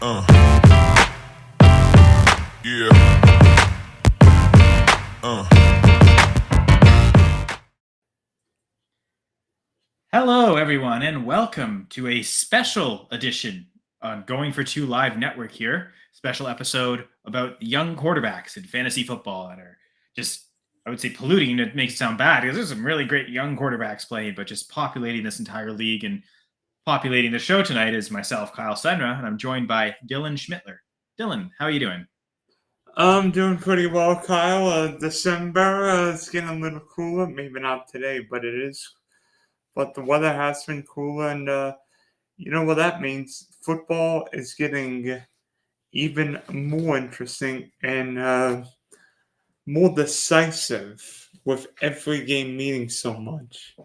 Yeah. Hello, everyone, and welcome to a special edition on Going for Two Live Network here. Special episode about young quarterbacks in fantasy football that are just, I would say, polluting. It makes it sound bad because there's some really great young quarterbacks playing, but just populating this entire league and populating the show tonight is myself, Kyle Senra, and I'm joined by Dylan Schmittler. Dylan, how are you doing? I'm doing pretty well, Kyle. December, it's getting a little cooler. Maybe not today, but it is. But the weather has been cooler, and you know what that means? Football is getting even more interesting and more decisive with every game meaning so much.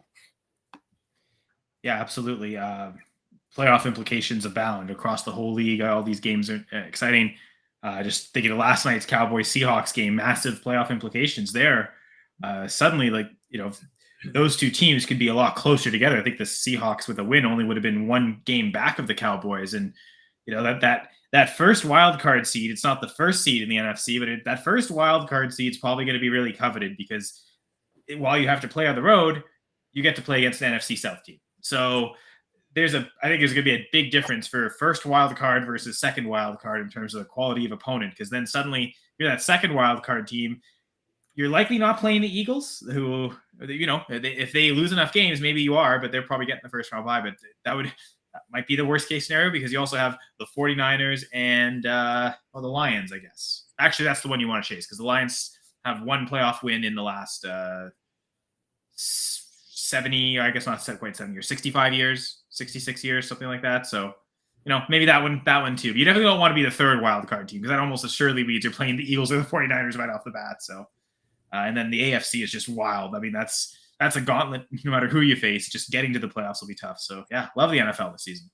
Yeah, absolutely. Playoff implications abound across the whole league. All these games are exciting. Just thinking of last night's Cowboys Seahawks game, massive playoff implications there. Suddenly, those two teams could be a lot closer together. I think the Seahawks with a win only would have been one game back of the Cowboys, and that first wild card seed. It's not the first seed in the NFC, but that first wild card seed is probably going to be really coveted because while you have to play on the road, you get to play against an NFC South team. So I think there's going to be a big difference for first wild card versus second wild card in terms of the quality of opponent. Because then suddenly you're that second wild card team. You're likely not playing the Eagles, who, if they lose enough games, maybe you are, but they're probably getting the first round bye. But that might be the worst case scenario because you also have the 49ers and the Lions, I guess. Actually, that's the one you want to chase because the Lions have one playoff win in the last 70, I guess not quite 7 years, 65 years, 66 years, something like that. So, maybe that one too. But you definitely don't want to be the third wild card team because that almost assuredly means you're playing the Eagles or the 49ers right off the bat. So, and then the AFC is just wild. I mean, that's a gauntlet. No matter who you face, just getting to the playoffs will be tough. So, yeah, love the NFL this season.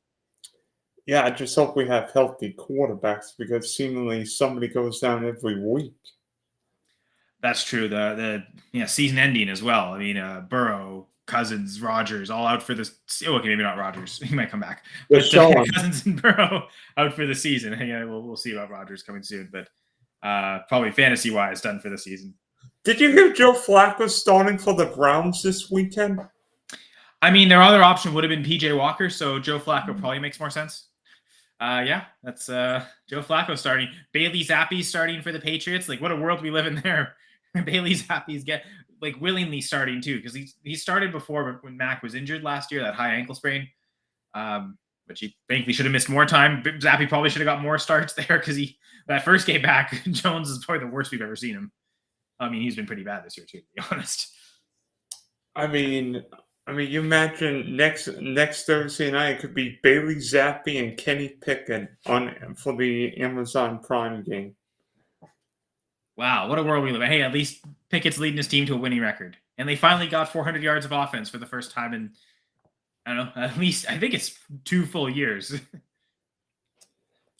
Yeah, I just hope we have healthy quarterbacks because seemingly somebody goes down every week. That's true. The season ending as well. I mean, Burrow, Cousins, Rodgers, all out for this. Okay, maybe not Rodgers. He might come back. But Cousins and Burrow out for the season. Yeah, we'll see about Rodgers coming soon. But probably fantasy-wise, done for the season. Did you hear Joe Flacco starting for the Browns this weekend? I mean, their other option would have been PJ Walker, so Joe Flacco probably makes more sense. Yeah, that's Joe Flacco starting. Bailey Zappi starting for the Patriots. Like, what a world we live in there. Bailey Zappi's willingly starting too because he started before when Mac was injured last year, that high ankle sprain. But he thankfully should have missed more time. Zappi probably should have got more starts there because that first game back, Jones is probably the worst we've ever seen him. I mean, he's been pretty bad this year too, to be honest. I mean, you imagine next Thursday night it could be Bailey Zappi and Kenny Pickett for the Amazon Prime game. Wow, what a world we live in. Hey, at least Pickett's leading his team to a winning record. And they finally got 400 yards of offense for the first time in, I don't know, at least I think it's 2 full years.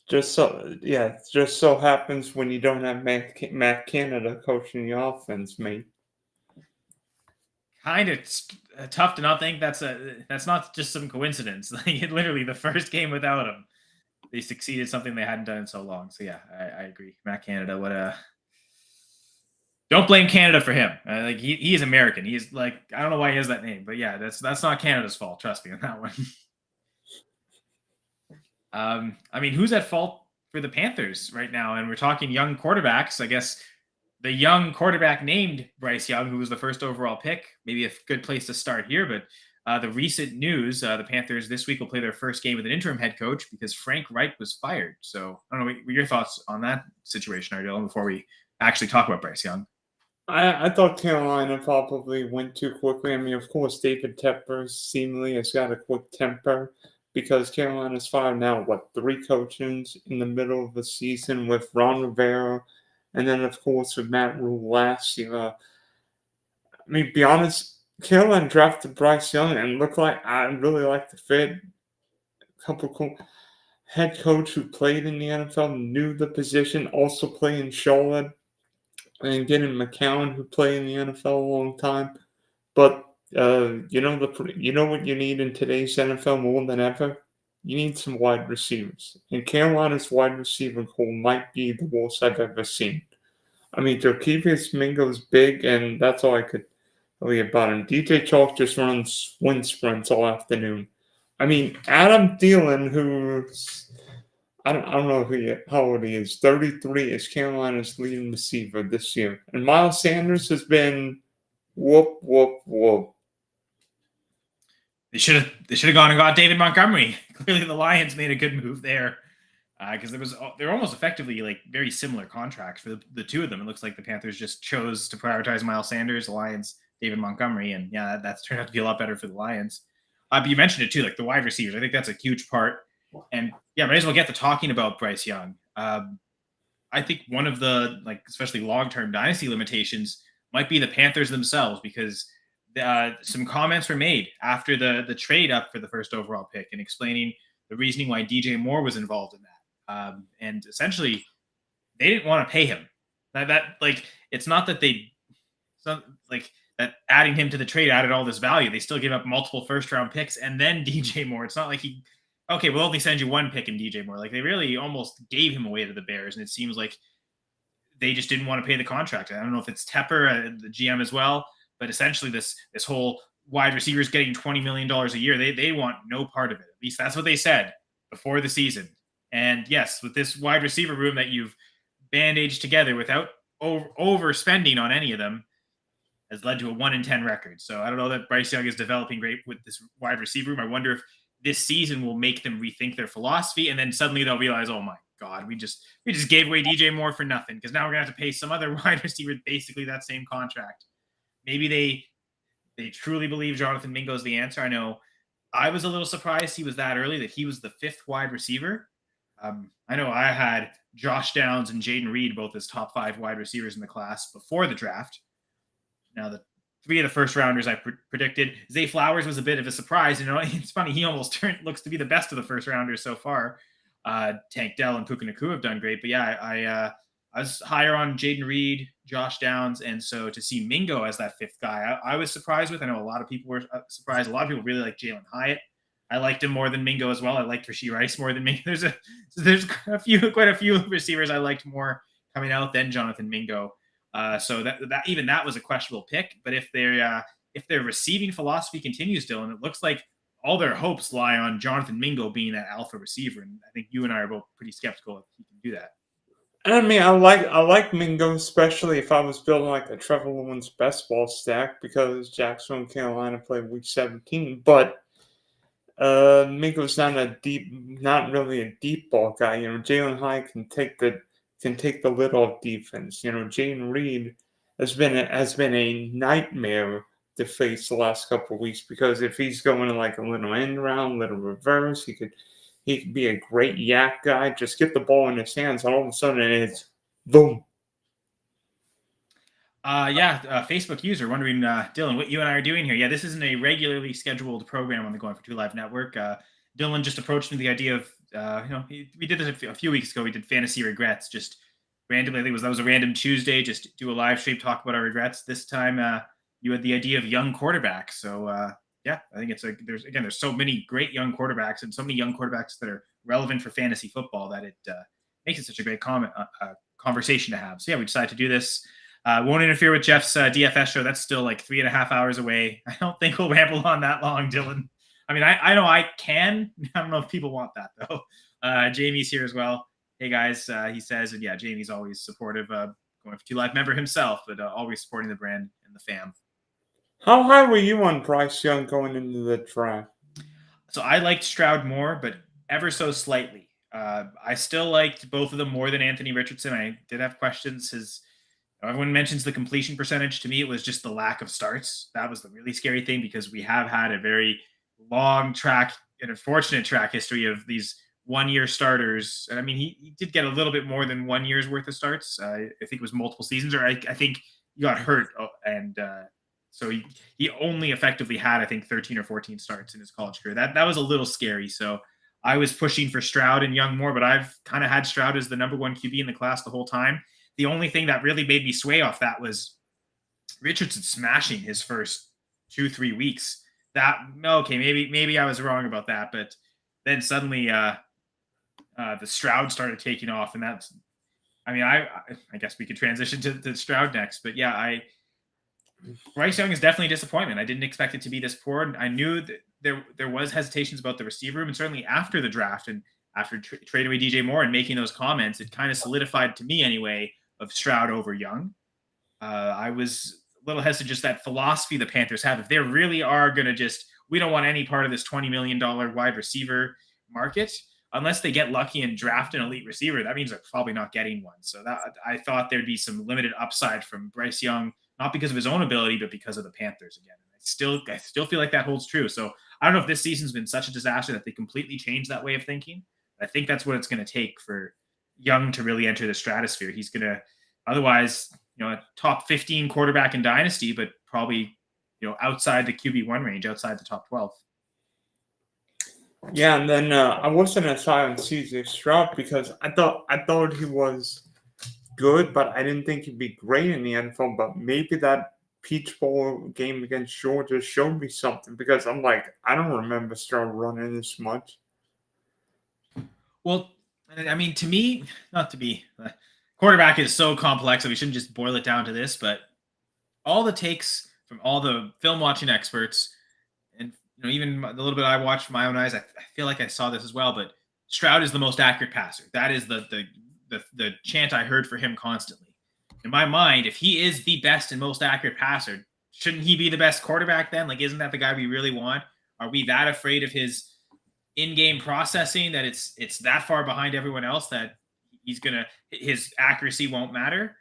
Just so happens when you don't have Matt Canada coaching the offense, mate. Kind of tough to not think that's not just some coincidence. Like literally the first game without him, they succeeded something they hadn't done in so long. So yeah, I agree. Matt Canada, don't blame Canada for him. He is American. He's I don't know why he has that name, but yeah, that's not Canada's fault. Trust me on that one. I mean, who's at fault for the Panthers right now? And we're talking young quarterbacks. I guess the young quarterback named Bryce Young, who was the first overall pick, maybe a good place to start here. But the recent news, the Panthers this week will play their first game with an interim head coach because Frank Reich was fired. So I don't know what your thoughts on that situation are, Dylan, before we actually talk about Bryce Young. I thought Carolina probably went too quickly. I mean, of course, David Tepper seemingly has got a quick temper because Carolina's fired now, 3 coaches in the middle of the season with Ron Rivera, and then, of course, with Matt Rule last year. I mean, to be honest, Carolina drafted Bryce Young and looked like I really like the fit. A couple cool head coach who played in the NFL, knew the position, also played in Charlotte. And getting McCown, who played in the NFL a long time. But you know what you need in today's NFL more than ever? you need some wide receivers. And Carolina's wide receiver core might be the worst I've ever seen. I mean, Jokevious Mingo's big, and that's all I could tell you about him. DJ Chalk just runs wind sprints all afternoon. I mean, Adam Thielen, who's I don't know how old he is. 33 is Carolina's leading receiver this year, and Miles Sanders has been whoop whoop whoop. They should have gone and got David Montgomery. Clearly, the Lions made a good move there because they're almost effectively like very similar contracts for the two of them. It looks like the Panthers just chose to prioritize Miles Sanders, the Lions David Montgomery, and yeah, that's turned out to be a lot better for the Lions. But you mentioned it too, like the wide receivers. I think that's a huge part. And yeah, might as well get to talking about Bryce Young. I think one of the especially long-term dynasty limitations might be the Panthers themselves, because some comments were made after the trade up for the first overall pick and explaining the reasoning why DJ Moore was involved in that. And essentially, they didn't want to pay him. It's not that that adding him to the trade added all this value. They still gave up multiple first-round picks and then DJ Moore. It's not like we'll only send you one pick in DJ Moore. Like, they really almost gave him away to the Bears, and it seems like they just didn't want to pay the contract. I don't know if it's Tepper, the GM as well, but essentially this whole wide receivers getting $20 million a year, they want no part of it. At least that's what they said before the season. And yes, with this wide receiver room that you've bandaged together without overspending on any of them, has led to a 1-10 record. So I don't know that Bryce Young is developing great with this wide receiver room. I wonder if this season will make them rethink their philosophy, and then suddenly they'll realize, oh my God, we just gave away DJ Moore for nothing, because now we're gonna have to pay some other wide receiver basically that same contract. Maybe they truly believe Jonathan Mingo is the answer. I know I was a little surprised he was that early, that he was the 5th wide receiver. I know I had Josh Downs and Jaden Reed both as top 5 wide receivers in the class before the draft. Now, the 3 of the first rounders I predicted. Zay Flowers was a bit of a surprise. It's funny, he almost looks to be the best of the first rounders so far. Tank Dell and Puka Nacua have done great, but yeah, I was higher on Jaden Reed, Josh Downs, and so to see Mingo as that 5th guy, I was surprised with. I know a lot of people were surprised. A lot of people really like Jalen Hyatt. I liked him more than Mingo as well. I liked Rashee Rice more than Mingo. There's quite a few receivers I liked more coming out than Jonathan Mingo. So that was a questionable pick. But if their receiving philosophy continues, Dylan, it looks like all their hopes lie on Jonathan Mingo being that alpha receiver. And I think you and I are both pretty skeptical if he can do that. I mean, I like Mingo, especially if I was building like a Trevor Lawrence best ball stack, because Jacksonville and Carolina played week 17. But Mingo's not really a deep ball guy. Jalen Hyatt can take the lid off defense. Jaden Reed has been a nightmare to face the last couple of weeks, because if he's going like a little end round, little reverse, he could be a great yak guy. Just get the ball in his hands, and all of a sudden it's boom. Facebook user wondering, Dylan, what you and I are doing here. Yeah, this isn't a regularly scheduled program on the Going for Two Live network. Dylan just approached me with the idea of, we did this a few weeks ago. We did fantasy regrets, just randomly. I think that was a random Tuesday. Just do a live stream, talk about our regrets. This time, you had the idea of young quarterbacks. So I think there's so many great young quarterbacks, and so many young quarterbacks that are relevant for fantasy football, that it makes it such a great conversation to have. So yeah, we decided to do this. Won't interfere with Jeff's DFS show. That's still like 3.5 hours away. I don't think we'll ramble on that long, Dylan. I mean, I know I can. I don't know if people want that, though. Jamie's here as well. Hey, guys, he says. And yeah, Jamie's always supportive. Going for Two Live member himself, but always supporting the brand and the fam. How high were you on Bryce Young going into the draft? So I liked Stroud more, but ever so slightly. I still liked both of them more than Anthony Richardson. I did have questions. Everyone mentions the completion percentage. To me, it was just the lack of starts. That was the really scary thing, because we have had a very long track and unfortunate track history of these one-year starters. And I mean, he did get a little bit more than 1 year's worth of starts. I think it was multiple seasons, or I think he got hurt. And so he only effectively had, I think, 13 or 14 starts in his college career. That was a little scary. So I was pushing for Stroud and Young more, but I've kind of had Stroud as the number 1 QB in the class the whole time. The only thing that really made me sway off that was Richardson smashing his first 2-3 weeks. Maybe I was wrong about that, but then suddenly the Stroud started taking off, and that's. I mean, I guess we could transition to Stroud next, but yeah, Bryce Young is definitely a disappointment. I didn't expect it to be this poor. I knew that there was hesitations about the receiver room, and certainly after the draft and after trading away DJ Moore and making those comments, it kind of solidified to me anyway of Stroud over Young. I was a little hesitant, just that philosophy the Panthers have. If they really are going to we don't want any part of this $20 million wide receiver market unless they get lucky and draft an elite receiver. That means they're probably not getting one. So that I thought there'd be some limited upside from Bryce Young, not because of his own ability, but because of the Panthers again. And I still feel like that holds true. So I don't know if this season's been such a disaster that they completely changed that way of thinking. I think that's what it's going to take for Young to really enter the stratosphere. He's going to, otherwise, a top 15 quarterback in Dynasty, but probably, outside the QB1 range, outside the top 12. Yeah, and then I wasn't as high on CJ Stroud because I thought he was good, but I didn't think he'd be great in the NFL. But maybe that Peach Bowl game against Georgia showed me something because I'm like, I don't remember Stroud running this much. Well, I mean, to me, not to be quarterback is so complex that we shouldn't just boil it down to this, but all the takes from all the film watching experts, and even the little bit I watched with my own eyes, I feel like I saw this as well. But Stroud is the most accurate passer. That is the chant I heard for him constantly. In my mind, if he is the best and most accurate passer, shouldn't he be the best quarterback then? Like, isn't that the guy we really want? Are we that afraid of his in-game processing that it's that far behind everyone else that his accuracy won't matter?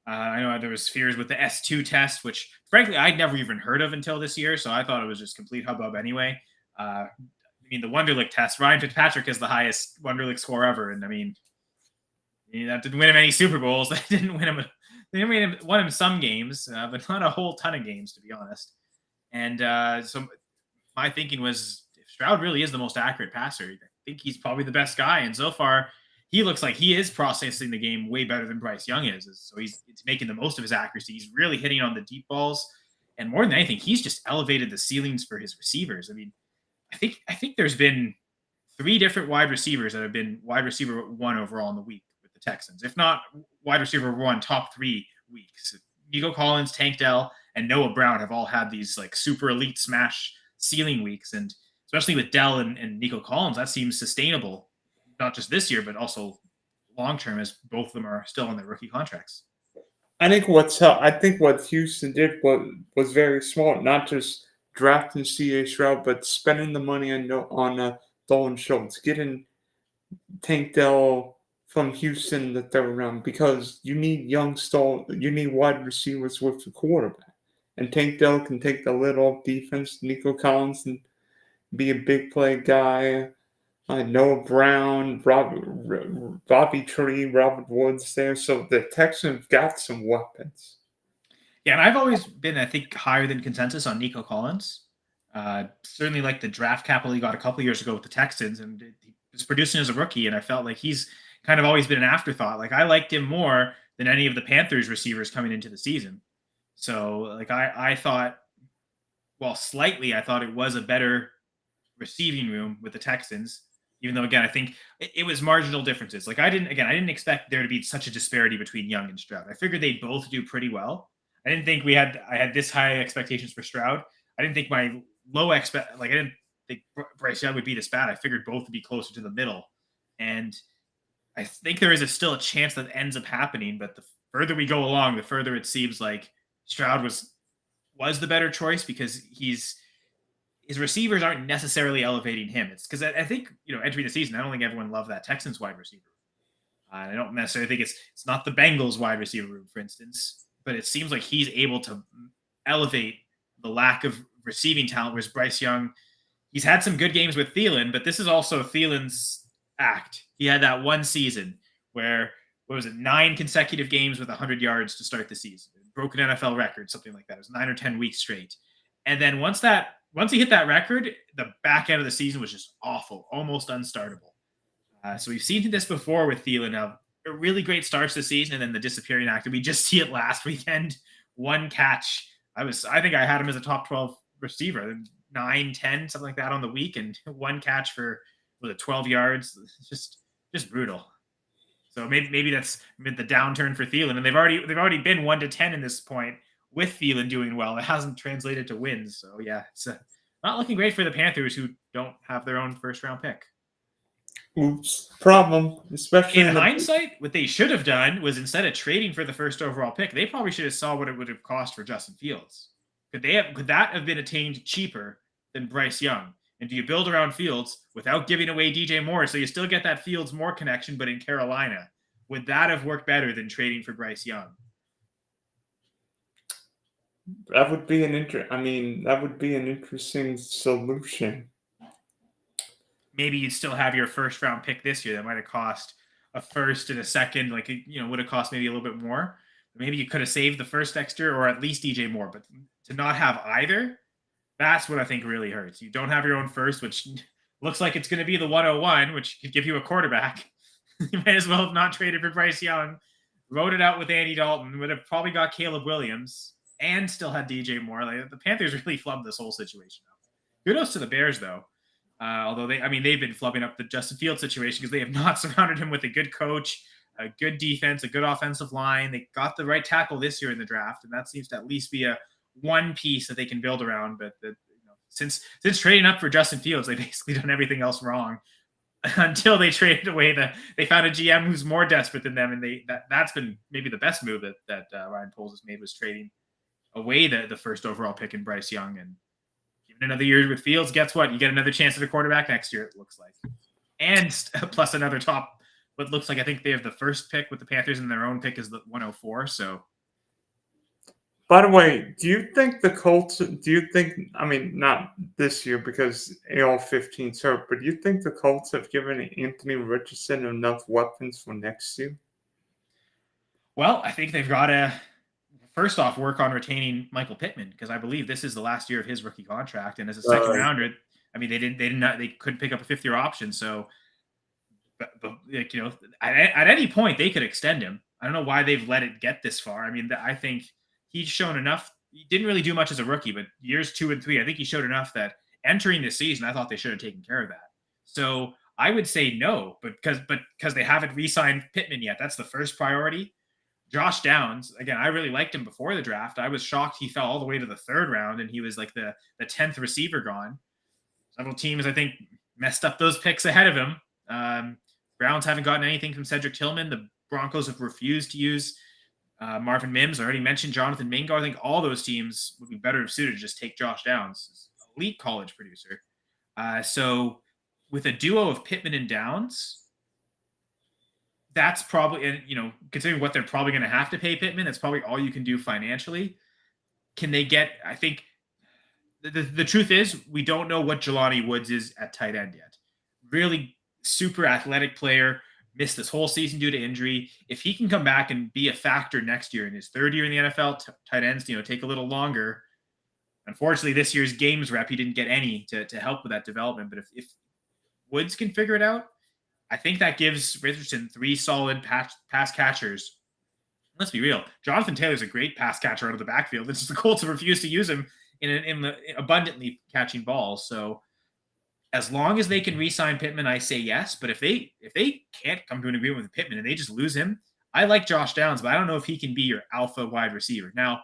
I know there was fears with the S2 test, which frankly I'd never even heard of until this year, so I thought it was just complete hubbub anyway. I mean, the Wonderlic test, Ryan Fitzpatrick is the highest Wonderlic score ever, and I mean, that didn't win him any Super Bowls. That didn't win him. They won him some games, but not a whole ton of games, to be honest. And so my thinking was, if Stroud really is the most accurate passer, I think he's probably the best guy. And so far, he looks like he is processing the game way better than Bryce Young is. So he's making the most of his accuracy. He's really hitting on the deep balls. And more than anything, he's just elevated the ceilings for his receivers. I mean, I think there's been 3 different wide receivers that have been wide receiver 1 overall in the week with the Texans. If not wide receiver 1, top 3 weeks. Nico Collins, Tank Dell, and Noah Brown have all had these like super elite smash ceiling weeks. And especially with Dell and Nico Collins, that seems sustainable, not just this year, but also long term, as both of them are still on their rookie contracts. I think what Houston did was very smart, not just drafting C.A. Stroud, but spending the money on Dalton Schultz, getting Tank Dell from Houston the third round, because you need you need wide receivers with the quarterback. And Tank Dell can take the lid off defense. Nico Collins can be a big play guy. Noah Brown, Bobby Tree, Robert Woods there. So the Texans got some weapons. Yeah, and I've always been, I think, higher than consensus on Nico Collins. Certainly like the draft capital he got a couple years ago with the Texans, and he was producing as a rookie, and I felt like he's kind of always been an afterthought. Like, I liked him more than any of the Panthers receivers coming into the season. So like I thought, well, slightly, I thought it was a better receiving room with the Texans. Even though, again, I think it was marginal differences. Like, I didn't expect there to be such a disparity between Young and Stroud. I figured they'd both do pretty well. I didn't think I had this high expectations for Stroud. I didn't think I didn't think Bryce Young would be this bad. I figured both would be closer to the middle. And I think there is still a chance that ends up happening. But the further we go along, the further it seems like Stroud was the better choice, because his receivers aren't necessarily elevating him. It's because I think, entering the season, I don't think everyone loved that Texans wide receiver. I don't necessarily think it's not the Bengals wide receiver room, for instance, but it seems like he's able to elevate the lack of receiving talent. Whereas Bryce Young, he's had some good games with Thielen, but this is also Thielen's act. He had that one season where, 9 consecutive games with 100 yards to start the season, broken NFL record, something like that. It was 9 or 10 weeks straight. And then once he hit that record, the back end of the season was just awful, almost unstartable. So we've seen this before with Thielen. Now, a really great starts to the season, and then the disappearing act. Did we just see it last weekend? 1 catch. I think I had him as a top 12 receiver, 9, 10, something like that on the week, and 1 catch for was it 12 yards? It's just brutal. So maybe that's been the downturn for Thielen, and they've already been 1-10 in this point with Thielen doing well. It hasn't translated to wins. So yeah, it's not looking great for the Panthers, who don't have their own first round pick. Oops, problem. Especially In hindsight, what they should have done was, instead of trading for the first overall pick, they probably should have saw what it would have cost for Justin Fields. Could that have been attained cheaper than Bryce Young? And do you build around Fields without giving away DJ Moore, so you still get that Fields Moore connection, but in Carolina? Would that have worked better than trading for Bryce Young? That would be that would be an interesting solution. Maybe you'd still have your first round pick this year that might have cost a first and a second, like, would have cost maybe a little bit more. Maybe you could have saved the first next year, or at least DJ Moore, but to not have either, that's what I think really hurts. You don't have your own first, which looks like it's going to be the 101, which could give you a quarterback. You might as well have not traded for Bryce Young, wrote it out with Andy Dalton, would have probably got Caleb Williams, and still had DJ Moore. Like, the Panthers really flubbed this whole situation up. Kudos to the Bears, though. Although they've been flubbing up the Justin Fields situation because they have not surrounded him with a good coach, a good defense, a good offensive line. They got the right tackle this year in the draft, and that seems to at least be a one piece that they can build around. But since trading up for Justin Fields, they've basically done everything else wrong until they traded away they found a GM who's more desperate than them, and that's been maybe the best move that Ryan Poles has made, was trading away the first overall pick in Bryce Young. And another year with Fields, guess what? You get another chance at a quarterback next year, it looks like. And plus another top, what looks like, I think they have the first pick with the Panthers, and their own pick is the 104. So, by the way, do you think the Colts, not this year because AR-15's hurt, but do you think the Colts have given Anthony Richardson enough weapons for next year? Well, I think they've got to, first off, work on retaining Michael Pittman, because I believe this is the last year of his rookie contract, and as a second rounder, they couldn't pick up a fifth-year option. So, at any point they could extend him. I don't know why they've let it get this far. I think he's shown enough. He didn't really do much as a rookie, but years 2 and 3, I think he showed enough that entering this season, I thought they should have taken care of that. So I would say no, but because they haven't re-signed Pittman yet, that's the first priority. Josh Downs, again, I really liked him before the draft. I was shocked he fell all the way to the 3rd round, and he was like the 10th receiver gone. Several teams, I think, messed up those picks ahead of him. Browns haven't gotten anything from Cedric Tillman. The Broncos have refused to use Marvin Mims. I already mentioned Jonathan Mingo. I think all those teams would be better suited to just take Josh Downs, elite college producer. So with a duo of Pittman and Downs, that's probably, and considering what they're probably going to have to pay Pittman, that's probably all you can do financially. Can they get, I think the truth is, we don't know what Jelani Woods is at tight end yet. Really super athletic player, missed this whole season due to injury. If he can come back and be a factor next year in his 3rd year in the NFL, tight ends, take a little longer. Unfortunately, this year's games rep, he didn't get any to help with that development. But if Woods can figure it out, I think that gives Richardson 3 solid pass catchers. Let's be real. Jonathan Taylor's a great pass catcher out of the backfield. It's just the Colts have refused to use him in the abundantly catching balls. So as long as they can re-sign Pittman, I say yes. But if they can't come to an agreement with Pittman and they just lose him, I like Josh Downs, but I don't know if he can be your alpha wide receiver. Now,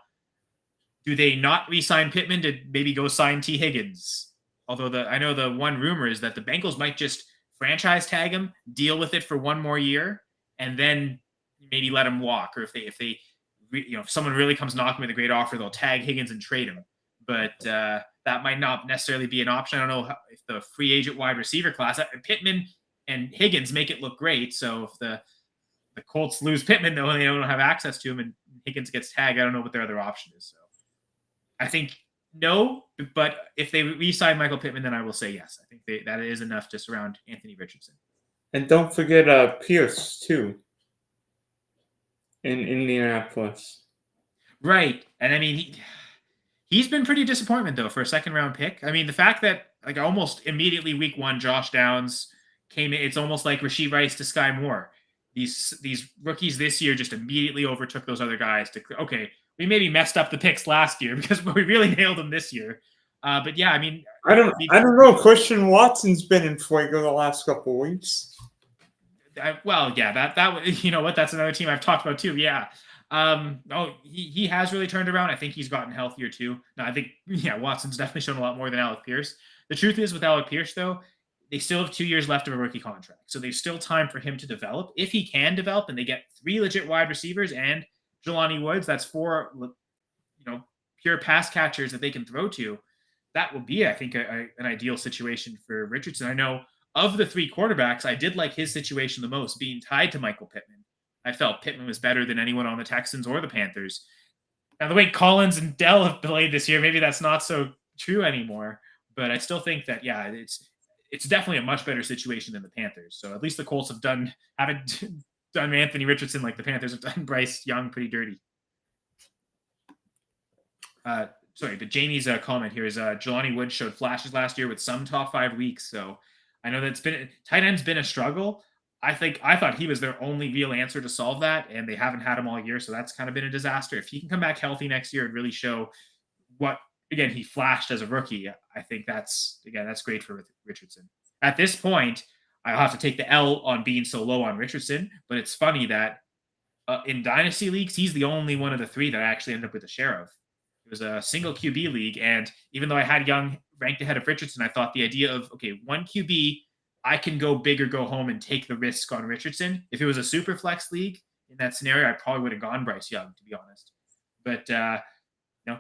do they not re-sign Pittman to maybe go sign T. Higgins? Although I know the one rumor is that the Bengals might just franchise tag him, deal with it for 1 more year, and then maybe let him walk. Or if someone really comes knocking with a great offer, they'll tag Higgins and trade him. But that might not necessarily be an option. I don't know if the free agent wide receiver class, Pittman and Higgins make it look great. So if the Colts lose Pittman, though, and they don't have access to him, and Higgins gets tagged, I don't know what their other option is. So I think no, but if they re-sign Michael Pittman, then I will say yes. I think that is enough to surround Anthony Richardson. And don't forget Pierce, too, in Indianapolis. Right. And he's been pretty disappointment, though, for a 2nd-round pick. The fact that almost immediately week 1, Josh Downs came in, it's almost like Rashee Rice to Sky Moore. These rookies this year just immediately overtook those other guys. We maybe messed up the picks last year because we really nailed them this year. But yeah, I mean, I don't know. Christian Watson's been in Fuego the last couple of weeks. Well, yeah, that you know what, that's another team I've talked about too. Yeah. He has really turned around. I think he's gotten healthier too. No, I think Watson's definitely shown a lot more than Alec Pierce. The truth is with Alec Pierce though, they still have 2 years left of a rookie contract. So there's still time for him to develop. If he can develop and they get 3 legit wide receivers and Jelani Woods, that's 4 pure pass catchers that they can throw to. That would be, I think, an ideal situation for Richardson. I know of the 3 quarterbacks, I did like his situation the most, being tied to Michael Pittman. I felt Pittman was better than anyone on the Texans or the Panthers. Now, the way Collins and Dell have played this year, maybe that's not so true anymore. But I still think that, it's definitely a much better situation than the Panthers. So at least the Colts haven't done Anthony Richardson like the Panthers have done Bryce Young pretty dirty. Sorry, but Jamie's comment here is Jelani Woods showed flashes last year with some top 5 weeks. So I know that's tight end's been a struggle. I thought he was their only real answer to solve that, and they haven't had him all year. So that's kind of been a disaster. If he can come back healthy next year and really show what, again, he flashed as a rookie, I think that's great for Richardson. At this point, I'll have to take the L on being so low on Richardson, but it's funny that in Dynasty leagues, he's the only one of the 3 that I actually ended up with a share of. It was a single QB league, and even though I had Young ranked ahead of Richardson, I thought the idea of, okay, 1 QB, I can go big or go home and take the risk on Richardson. If it was a super flex league in that scenario, I probably would have gone Bryce Young, to be honest. But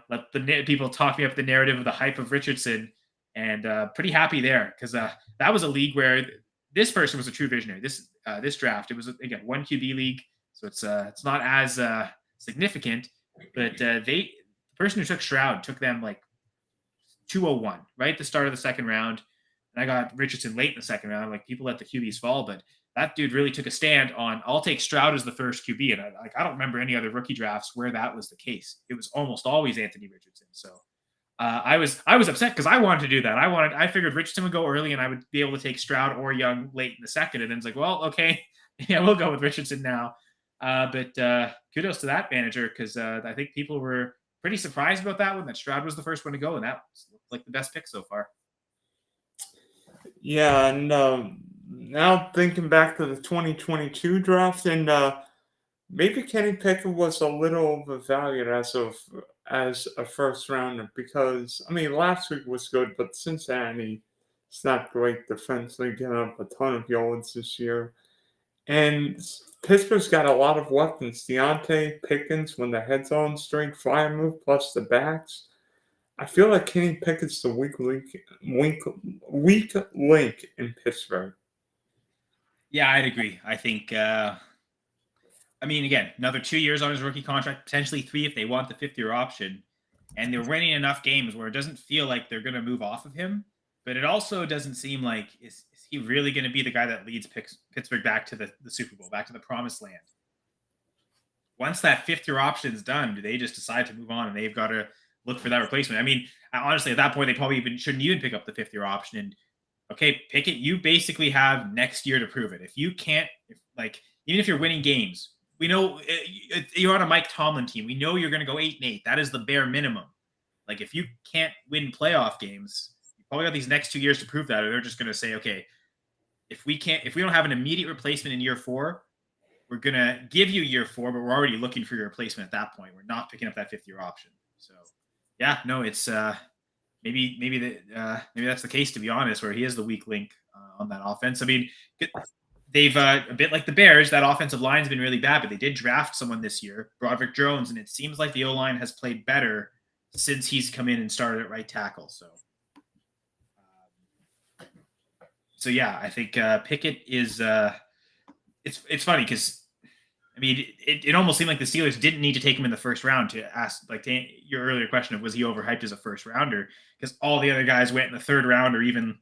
let the people talk me up the narrative of the hype of Richardson, and pretty happy there because that was a league where this person was a true visionary. This draft, it was again 1 QB league, so it's not as significant, but the person who took Stroud took them like 201 right at the start of the second round, and I got Richardson late in the second round. Like, people let the QBs fall, but that dude really took a stand on, I'll take Stroud as the first QB. And I don't remember any other rookie drafts where that was the case. It was almost always Anthony Richardson. So I was upset because I wanted to do that. I figured Richardson would go early and I would be able to take Stroud or Young late in the second. And then it's like, well, okay, yeah, we'll go with Richardson now. But kudos to that manager, because I think people were pretty surprised about that one, that Stroud was the first one to go, and that looked like the best pick so far. Yeah, and now thinking back to the 2022 draft, and maybe Kenny Pickett was a little overvalued as a first rounder, because I mean last week was good, but Cincinnati is not great defensively, getting up a ton of yards this year, and Pittsburgh's got a lot of weapons. Deontay, Pickens, when the head's on straight, fire move plus the backs. I feel like Kenny Pickett's the weak link in Pittsburgh. Yeah, I'd agree. I think, again, another 2 years on his rookie contract, potentially 3 if they want the 5th-year option. And they're winning enough games where it doesn't feel like they're going to move off of him. But it also doesn't seem like, is he really going to be the guy that leads Pittsburgh back to the Super Bowl, back to the promised land? Once that 5th-year option is done, do they just decide to move on and they've got to look for that replacement? I mean, honestly, at that point, they probably shouldn't even pick up the 5th-year option. And okay, Pickett, you basically have next year to prove it. If you can't, even if you're winning games, we know you're on a Mike Tomlin team. We know you're going to go 8-8. That is the bare minimum. Like, if you can't win playoff games, you probably got these next 2 years to prove that. Or they're just going to say, okay, if we don't have an immediate replacement in year 4, we're going to give you year 4, but we're already looking for your replacement at that point. We're not picking up that 5th-year option. So, yeah, no, it's maybe that's the case, to be honest, where he is the weak link on that offense. I mean, they've a bit like the Bears, that offensive line's been really bad, but they did draft someone this year, Broderick Jones, and it seems like the O-line has played better since he's come in and started at right tackle. So yeah, I think Pickett is. It's funny because, I mean, it almost seemed like the Steelers didn't need to take him in the first round to your earlier question of was he overhyped as a first rounder, because all the other guys went in the 3rd round or even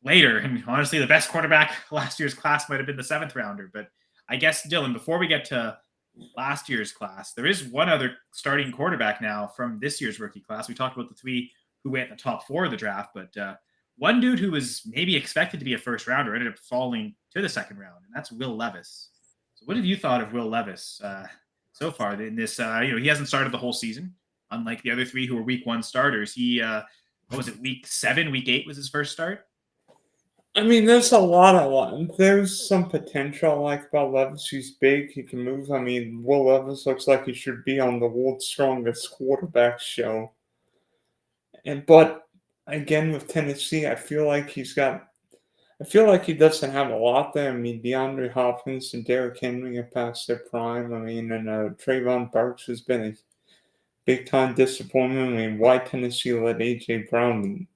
later. And honestly, the best quarterback last year's class might have been the 7th rounder. But I guess, Dylan, before we get to last year's class, there is one other starting quarterback now from this year's rookie class. We talked about the 3 who went in the top 4 of the draft, but one dude who was maybe expected to be a first rounder ended up falling to the 2nd round, and that's Will Levis. So what have you thought of Will Levis so far in this? He hasn't started the whole season, unlike the other 3 who were week 1 starters. He what was it, week 7, week 8 was his first start? I mean, there's a lot. There's some potential I like about Levis. He's big. He can move. I mean, Will Levis looks like he should be on the world's strongest quarterback show. But again, with Tennessee, I feel like he doesn't have a lot there. I mean, DeAndre Hopkins and Derrick Henry are past their prime. I mean, and Trayvon Burks has been a big time disappointment. I mean, why Tennessee let A.J. Brown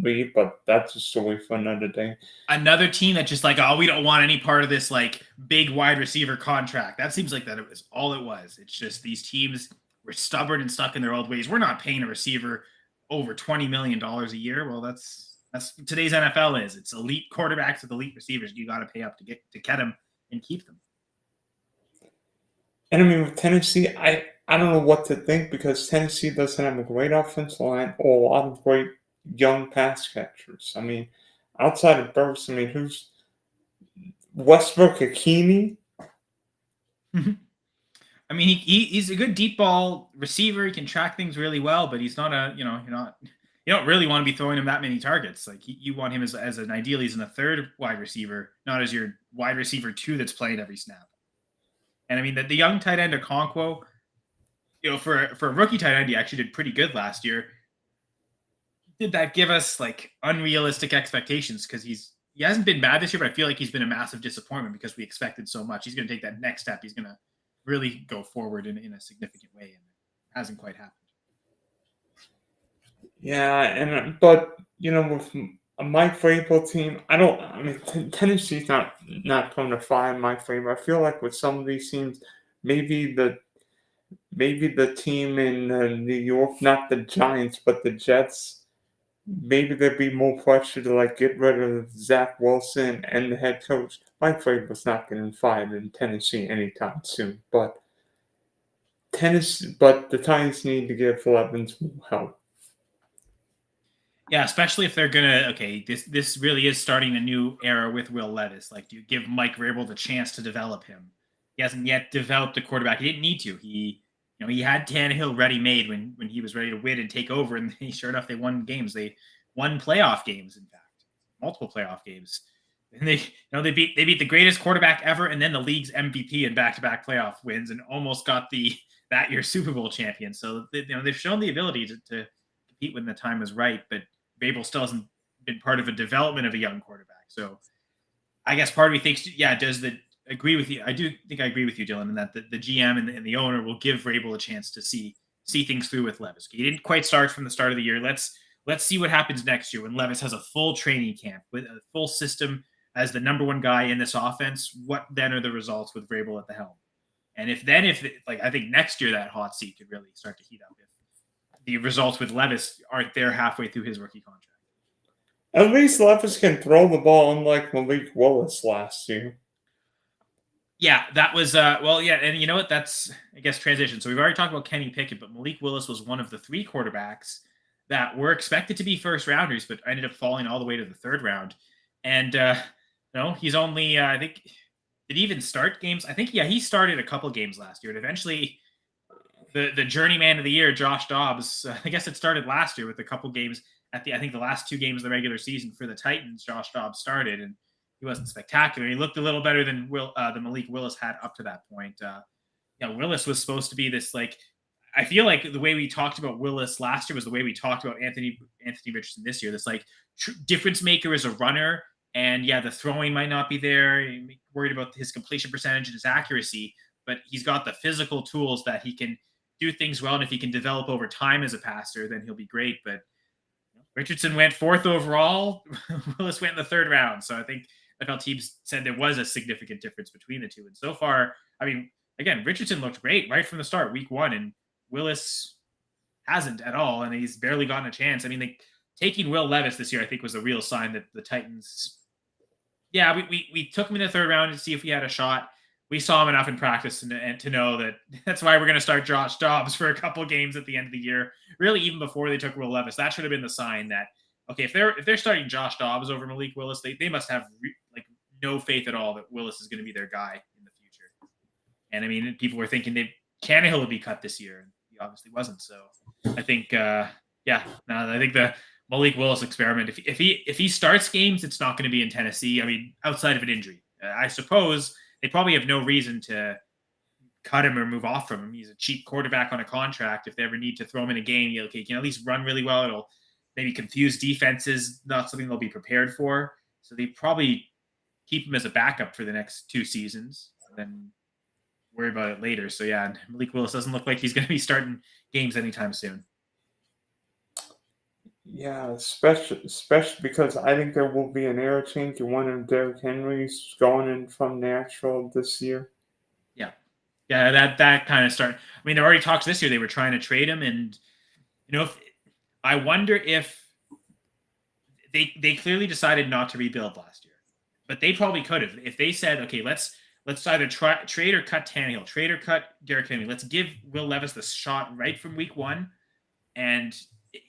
leave, but that's a story for another day. Another team that just like, oh, we don't want any part of this like big wide receiver contract. That seems like that it was all it was. It's just these teams were stubborn and stuck in their old ways. We're not paying a receiver over $20 million a year. Well, that's today's NFL is. It's elite quarterbacks with elite receivers. You got to pay up to get them and keep them. And I mean, with Tennessee, I don't know what to think because Tennessee doesn't have a great offensive line or a lot of great young pass catchers. I mean, outside of Burks, I mean, who's Westbrook-Ikhine? I mean, he's a good deep ball receiver. He can track things really well, but he's not a, you don't really want to be throwing him that many targets. Like you want him as an ideally as a third wide receiver, not as your wide receiver 2 that's playing every snap. And I mean, the young tight end Okonkwo, for a rookie tight end, he actually did pretty good last year. Did that give us like unrealistic expectations? Because he hasn't been bad this year, but I feel like he's been a massive disappointment because we expected so much. He's going to take that next step. He's going to really go forward in a significant way, and it hasn't quite happened. Yeah, but with a Mike Vrabel team, Tennessee's not going to fire Mike Vrabel. I feel like with some of these teams, maybe the team in New York, not the Giants, but the Jets, maybe there'd be more pressure to like get rid of Zach Wilson and the head coach. Mike Vrabel's not getting fired in Tennessee anytime soon, but the Titans need to give Levis more help. Yeah, especially if they're gonna this really is starting a new era with Will Levis. Like, do you give Mike Vrabel the chance to develop him? He hasn't yet developed a quarterback. He didn't need to. He had Tannehill ready made when he was ready to win and take over, and sure enough, they won games. They won playoff games, in fact, multiple playoff games. And they beat the greatest quarterback ever, and then the league's MVP in back-to-back playoff wins, and almost got that year's Super Bowl champion. So they've shown the ability to compete when the time is right, but Vrabel still hasn't been part of a development of a young quarterback. So I guess part of me thinks, agree with you. I do think I agree with you, Dylan, in that the GM and the owner will give Vrabel a chance to see things through with Levis. He didn't quite start from the start of the year. Let's see what happens next year when Levis has a full training camp with a full system as the number one guy in this offense. What then are the results with Vrabel at the helm? And if I think next year that hot seat could really start to heat up if the results with Levis aren't there halfway through his rookie contract. At least Levis can throw the ball, unlike Malik Willis last year. Yeah, that was and you know what? That's, I guess, transition. So we've already talked about Kenny Pickett, but Malik Willis was one of the 3 quarterbacks that were expected to be first rounders, but ended up falling all the way to the 3rd round. And he's only I think, did he even start games? I think he started a couple games last year, and eventually the journeyman of the year, Josh Dobbs. I guess it started last year with a couple games I think the last 2 games of the regular season for the Titans. Josh Dobbs started, and he wasn't spectacular. He looked a little better than Malik Willis had up to that point. Willis was supposed to be this, like, I feel like the way we talked about Willis last year was the way we talked about Anthony Richardson this year. This like difference maker as a runner, and the throwing might not be there. You're worried about his completion percentage and his accuracy, but he's got the physical tools that he can do things well. And if he can develop over time as a passer, then he'll be great. But Richardson went 4th overall. Willis went in the 3rd round. So I think NFL teams said there was a significant difference between the two. And so far, I mean, again, Richardson looked great right from the start, week 1, and Willis hasn't at all, and he's barely gotten a chance. I mean, taking Will Levis this year, I think, was a real sign that the Titans, we took him in the 3rd round to see if he had a shot. We saw him enough in practice and to know that that's why we're going to start Josh Dobbs for a couple games at the end of the year. Really, even before they took Will Levis, that should have been the sign that, okay, if they're starting Josh Dobbs over Malik Willis, they must have no faith at all that Willis is going to be their guy in the future. And I mean, people were thinking Tannehill would be cut this year, and he obviously wasn't. So I think, I think Malik Willis experiment. If he starts games, it's not going to be in Tennessee. I mean, outside of an injury, I suppose they probably have no reason to cut him or move off from him. He's a cheap quarterback on a contract. If they ever need to throw him in a game, he can at least run really well. It'll maybe confuse defenses, not something they'll be prepared for. So they probably keep him as a backup for the next 2 seasons, and then worry about it later. So yeah, Malik Willis doesn't look like he's going to be starting games anytime soon. Yeah, especially because I think there will be an era change. One of Derrick Henry's going in from Nashville this year. Yeah, that kind of start. I mean, there already talks this year. They were trying to trade him, and I wonder if they clearly decided not to rebuild last year, but they probably could have if they said, okay, let's either trade or cut Tannehill, trade or cut Derrick Henry. Let's give Will Levis the shot right from week 1, and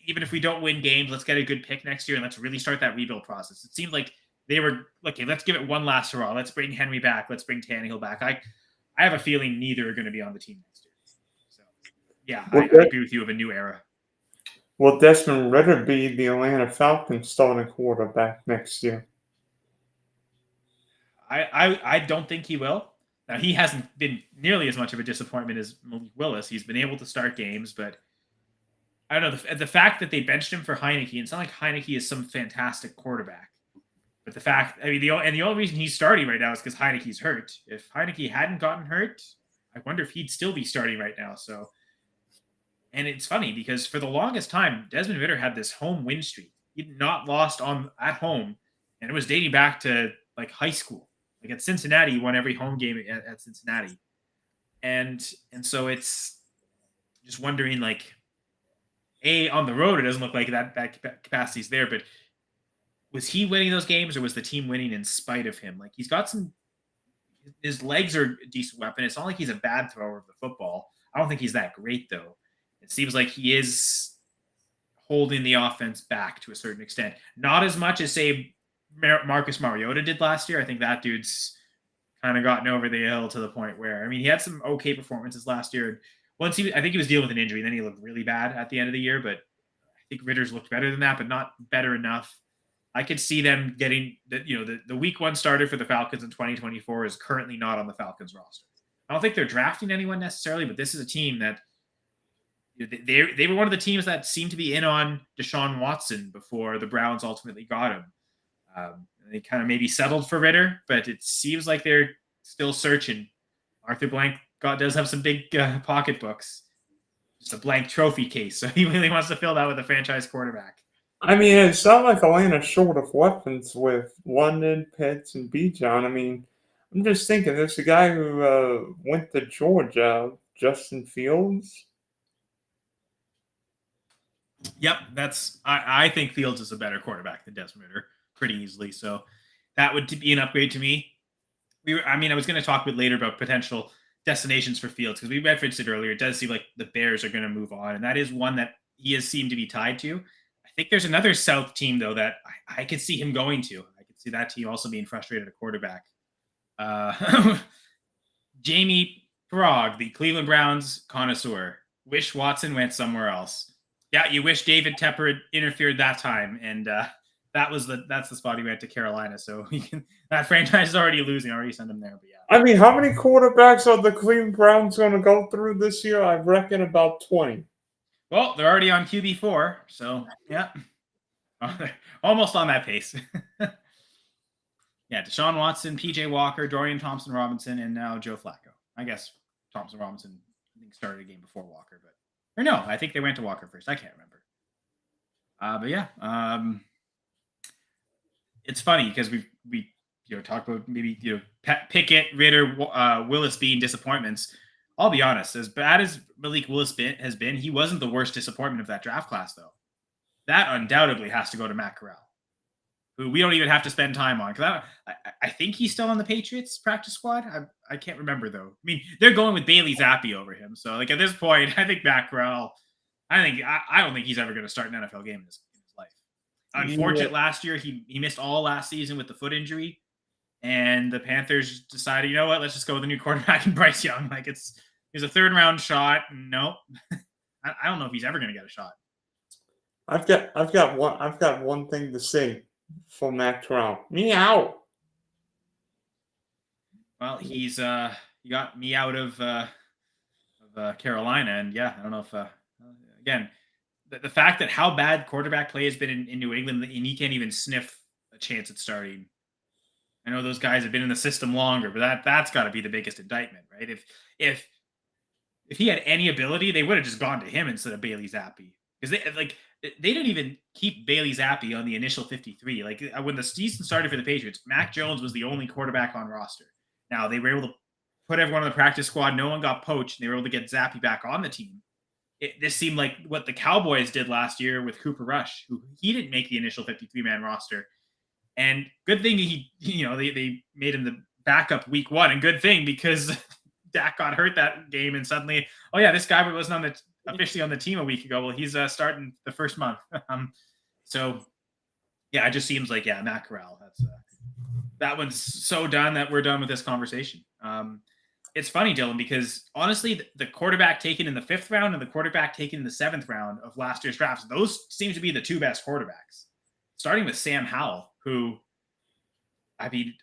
even if we don't win games, let's get a good pick next year and let's really start that rebuild process. It seemed like they were okay. Let's give it one last hurrah. Let's bring Henry back. Let's bring Tannehill back. I have a feeling neither are going to be on the team next year. So, yeah, I agree with you of a new era. Will Desmond Ridder be the Atlanta Falcons starting quarterback next year? I don't think he will. Now, he hasn't been nearly as much of a disappointment as Malik Willis. He's been able to start games, but I don't know. The fact that they benched him for Heineke, it's not like Heineke is some fantastic quarterback. But the fact, I mean, the only reason he's starting right now is because Heineke's hurt. If Heineke hadn't gotten hurt, I wonder if he'd still be starting right now. So, and it's funny because for the longest time, Desmond Ridder had this home win streak. He'd not lost at home, and it was dating back to like high school. Like at Cincinnati, he won every home game at Cincinnati, and so it's just wondering like, on the road, it doesn't look like that capacity's there, but was he winning those games or was the team winning in spite of him? Like he's got his legs are a decent weapon. It's not like he's a bad thrower of the football. I don't think he's that great though. It seems like he is holding the offense back to a certain extent. Not as much as say Marcus Mariota did last year. I think that dude's kind of gotten over the hill to the point where, I mean, he had some okay performances last year. I think he was dealing with an injury. Then he looked really bad at the end of the year, but I think Ritter's looked better than that, but not better enough. I could see them getting the week 1 starter for the Falcons in 2024 is currently not on the Falcons roster. I don't think they're drafting anyone necessarily, but this is a team that they were one of the teams that seemed to be in on Deshaun Watson before the Browns ultimately got him. They kind of maybe settled for Ridder, but it seems like they're still searching. Arthur Blank does have some big pocketbooks. Just a blank trophy case, so he really wants to fill that with a franchise quarterback. I mean, it's not like Atlanta's short of weapons with London, Pitts, and Bijan. I mean, I'm just thinking, there's a guy who went to Georgia, Justin Fields. Yep, I think Fields is a better quarterback than Desmond Ridder pretty easily. So that would be an upgrade to me. I was going to talk a bit later about potential destinations for Fields because we referenced it earlier. It does seem like the Bears are going to move on, and that is one that he has seemed to be tied to. I think there's another South team though that I could see him going to. I could see that team also being frustrated at quarterback. Jamie Parag, the Cleveland Browns connoisseur, wish Watson went somewhere else. Yeah, you wish David Tepper interfered that time, and that's the spot he went to Carolina. So that franchise is already losing. I already sent him there, but yeah. I mean, how many quarterbacks are the Cleveland Browns going to go through this year? I reckon about 20. Well, they're already on QB4, so yeah, almost on that pace. Yeah, Deshaun Watson, PJ Walker, Dorian Thompson-Robinson, and now Joe Flacco. I guess Thompson-Robinson started a game before Walker, or no, I think they went to Walker first. I can't remember. But yeah, it's funny because we talk about maybe Pickett, Ridder, Willis being disappointments. I'll be honest, as bad as Malik Willis has been, he wasn't the worst disappointment of that draft class, though. That undoubtedly has to go to Matt Corral, who we don't even have to spend time on. Because I think he's still on the Patriots practice squad. I can't remember, though. I mean, they're going with Bailey Zappi over him. So, like, at this point, I think Matt Corral, I don't think he's ever going to start an NFL game in his life. Unfortunate last year, he missed all last season with the foot injury. And the Panthers decided, you know what, let's just go with a new quarterback and Bryce Young. Like, he's a 3rd-round shot. Nope. I don't know if he's ever going to get a shot. I've got one thing to say for Matt Corral. Meow. Well, he got me out of Carolina, and yeah, I don't know if again the fact that how bad quarterback play has been in New England, and he can't even sniff a chance at starting. I know those guys have been in the system longer, but that's got to be the biggest indictment, right? If if he had any ability, they would have just gone to him instead of Bailey Zappi because they didn't even keep Bailey Zappi on the initial 53. Like when the season started for the Patriots, Mac Jones was the only quarterback on roster. Now they were able to put everyone on the practice squad. No one got poached. And they were able to get Zappi back on the team. This seemed like what the Cowboys did last year with Cooper Rush, who he didn't make the initial 53-man roster. And good thing they made him the backup week one, and good thing because Dak got hurt that game, and suddenly, oh yeah, this guy wasn't officially on the team a week ago. Well, he's starting the first month. So yeah, it just seems like Matt Corral. That one's so done that we're done with this conversation. It's funny, Dylan, because honestly, the quarterback taken in the 5th round and the quarterback taken in the 7th round of last year's drafts, those seem to be the two best quarterbacks. Starting with Sam Howell, who, I mean,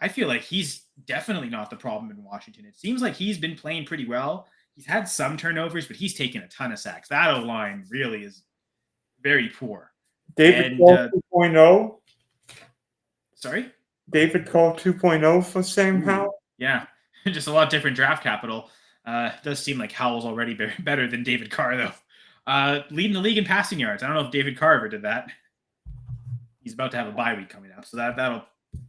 I feel like he's definitely not the problem in Washington. It seems like he's been playing pretty well. He's had some turnovers, but he's taken a ton of sacks. That O-line really is very poor. David Cole 2.0. Sorry? David Cole 2.0 for Sam Howell. Yeah, just a lot different draft capital. It does seem like Howell's already better than David Carr, though. Leading the league in passing yards. I don't know if David Carr ever did that. He's about to have a bye week coming up, so that'll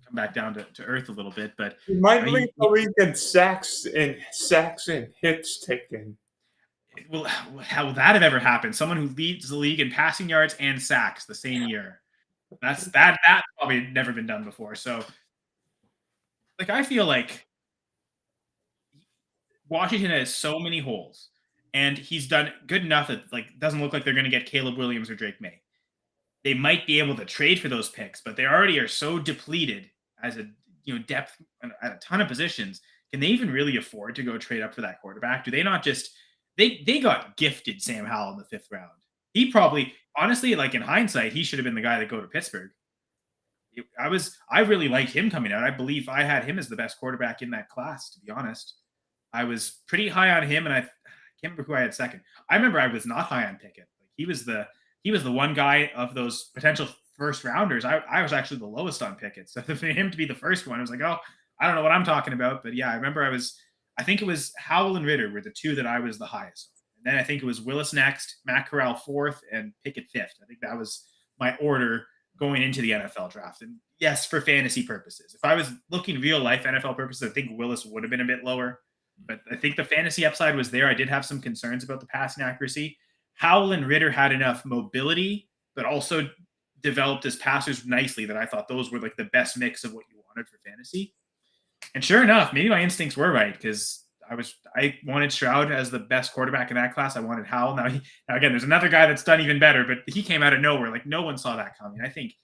come back down to earth a little bit. But he might lead the league in sacks and hits taken. Well, how will that have ever happened? Someone who leads the league in passing yards and sacks the same year. That's probably never been done before. So, like, I feel like Washington has so many holes, and he's done good enough that doesn't look like they're going to get Caleb Williams or Drake May. They might be able to trade for those picks, but they already are so depleted as a depth at a ton of positions. Can they even really afford to go trade up for that quarterback? Do they not just they got gifted Sam Howell in the 5th round? He probably, honestly, in hindsight, he should have been the guy that go to Pittsburgh. I really liked him coming out. I believe I had him as the best quarterback in that class, to be honest. I was pretty high on him, and I can't remember who I had second. I remember I was not high on Pickett. He was the one guy of those potential first rounders. I was actually the lowest on Pickett. So for him to be the first one, I was like, oh, I don't know what I'm talking about. But yeah, I remember I think it was Howell and Ritter were the two that I was the highest on. And then I think it was Willis next, Matt Corral 4th, and Pickett 5th. I think that was my order going into the NFL draft. And yes, for fantasy purposes. If I was looking real life NFL purposes, I think Willis would have been a bit lower. But I think the fantasy upside was there. I did have some concerns about the passing accuracy. Howell and Ritter had enough mobility, but also developed as passers nicely that I thought those were the best mix of what you wanted for fantasy. And sure enough, maybe my instincts were right because I wanted Stroud as the best quarterback in that class. I wanted Howell. Now again, there's another guy that's done even better, but he came out of nowhere. No one saw that coming. I think